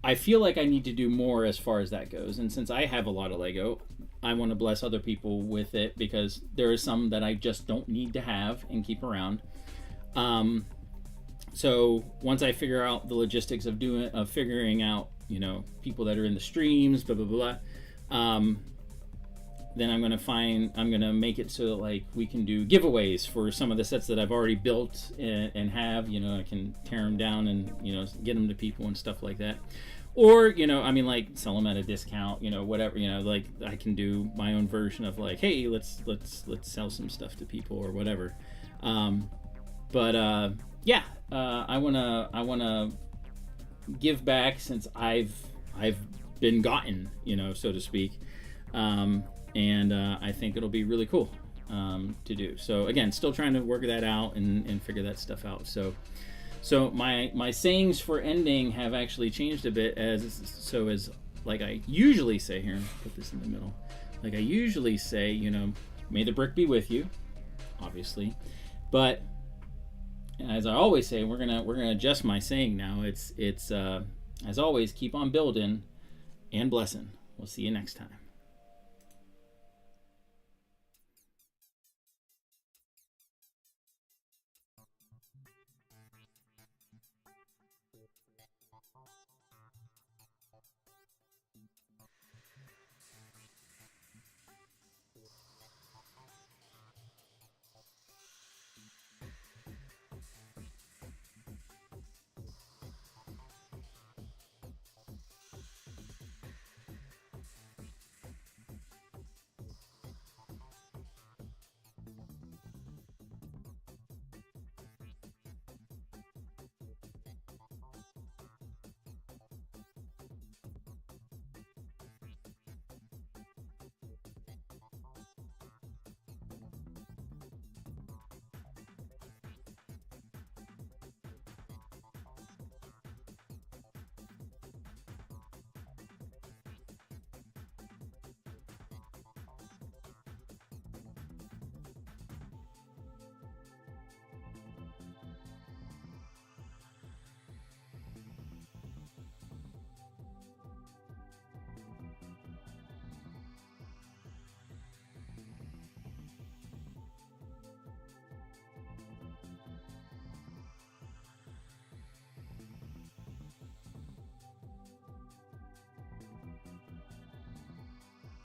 I feel like I need to do more as far as that goes. And since I have a lot of Lego, I want to bless other people with it, because there are some that I just don't need to have and keep around. So once I figure out the logistics of figuring out, people that are in the streams, blah, blah, blah, then I'm going to make it so that like we can do giveaways for some of the sets that I've already built and have, I can tear them down and, get them to people and stuff like that. Or, like sell them at a discount, whatever, like I can do my own version of like, hey, let's sell some stuff to people or whatever. I want to give back since I've been gotten, so to speak. And I think it'll be really cool to do. So again, still trying to work that out and figure that stuff out. So my sayings for ending have actually changed a bit as like I usually say here, put this in the middle. Like I usually say, may the brick be with you, obviously. But as I always say, we're gonna adjust my saying now. It's as always, keep on building and blessing. We'll see you next time.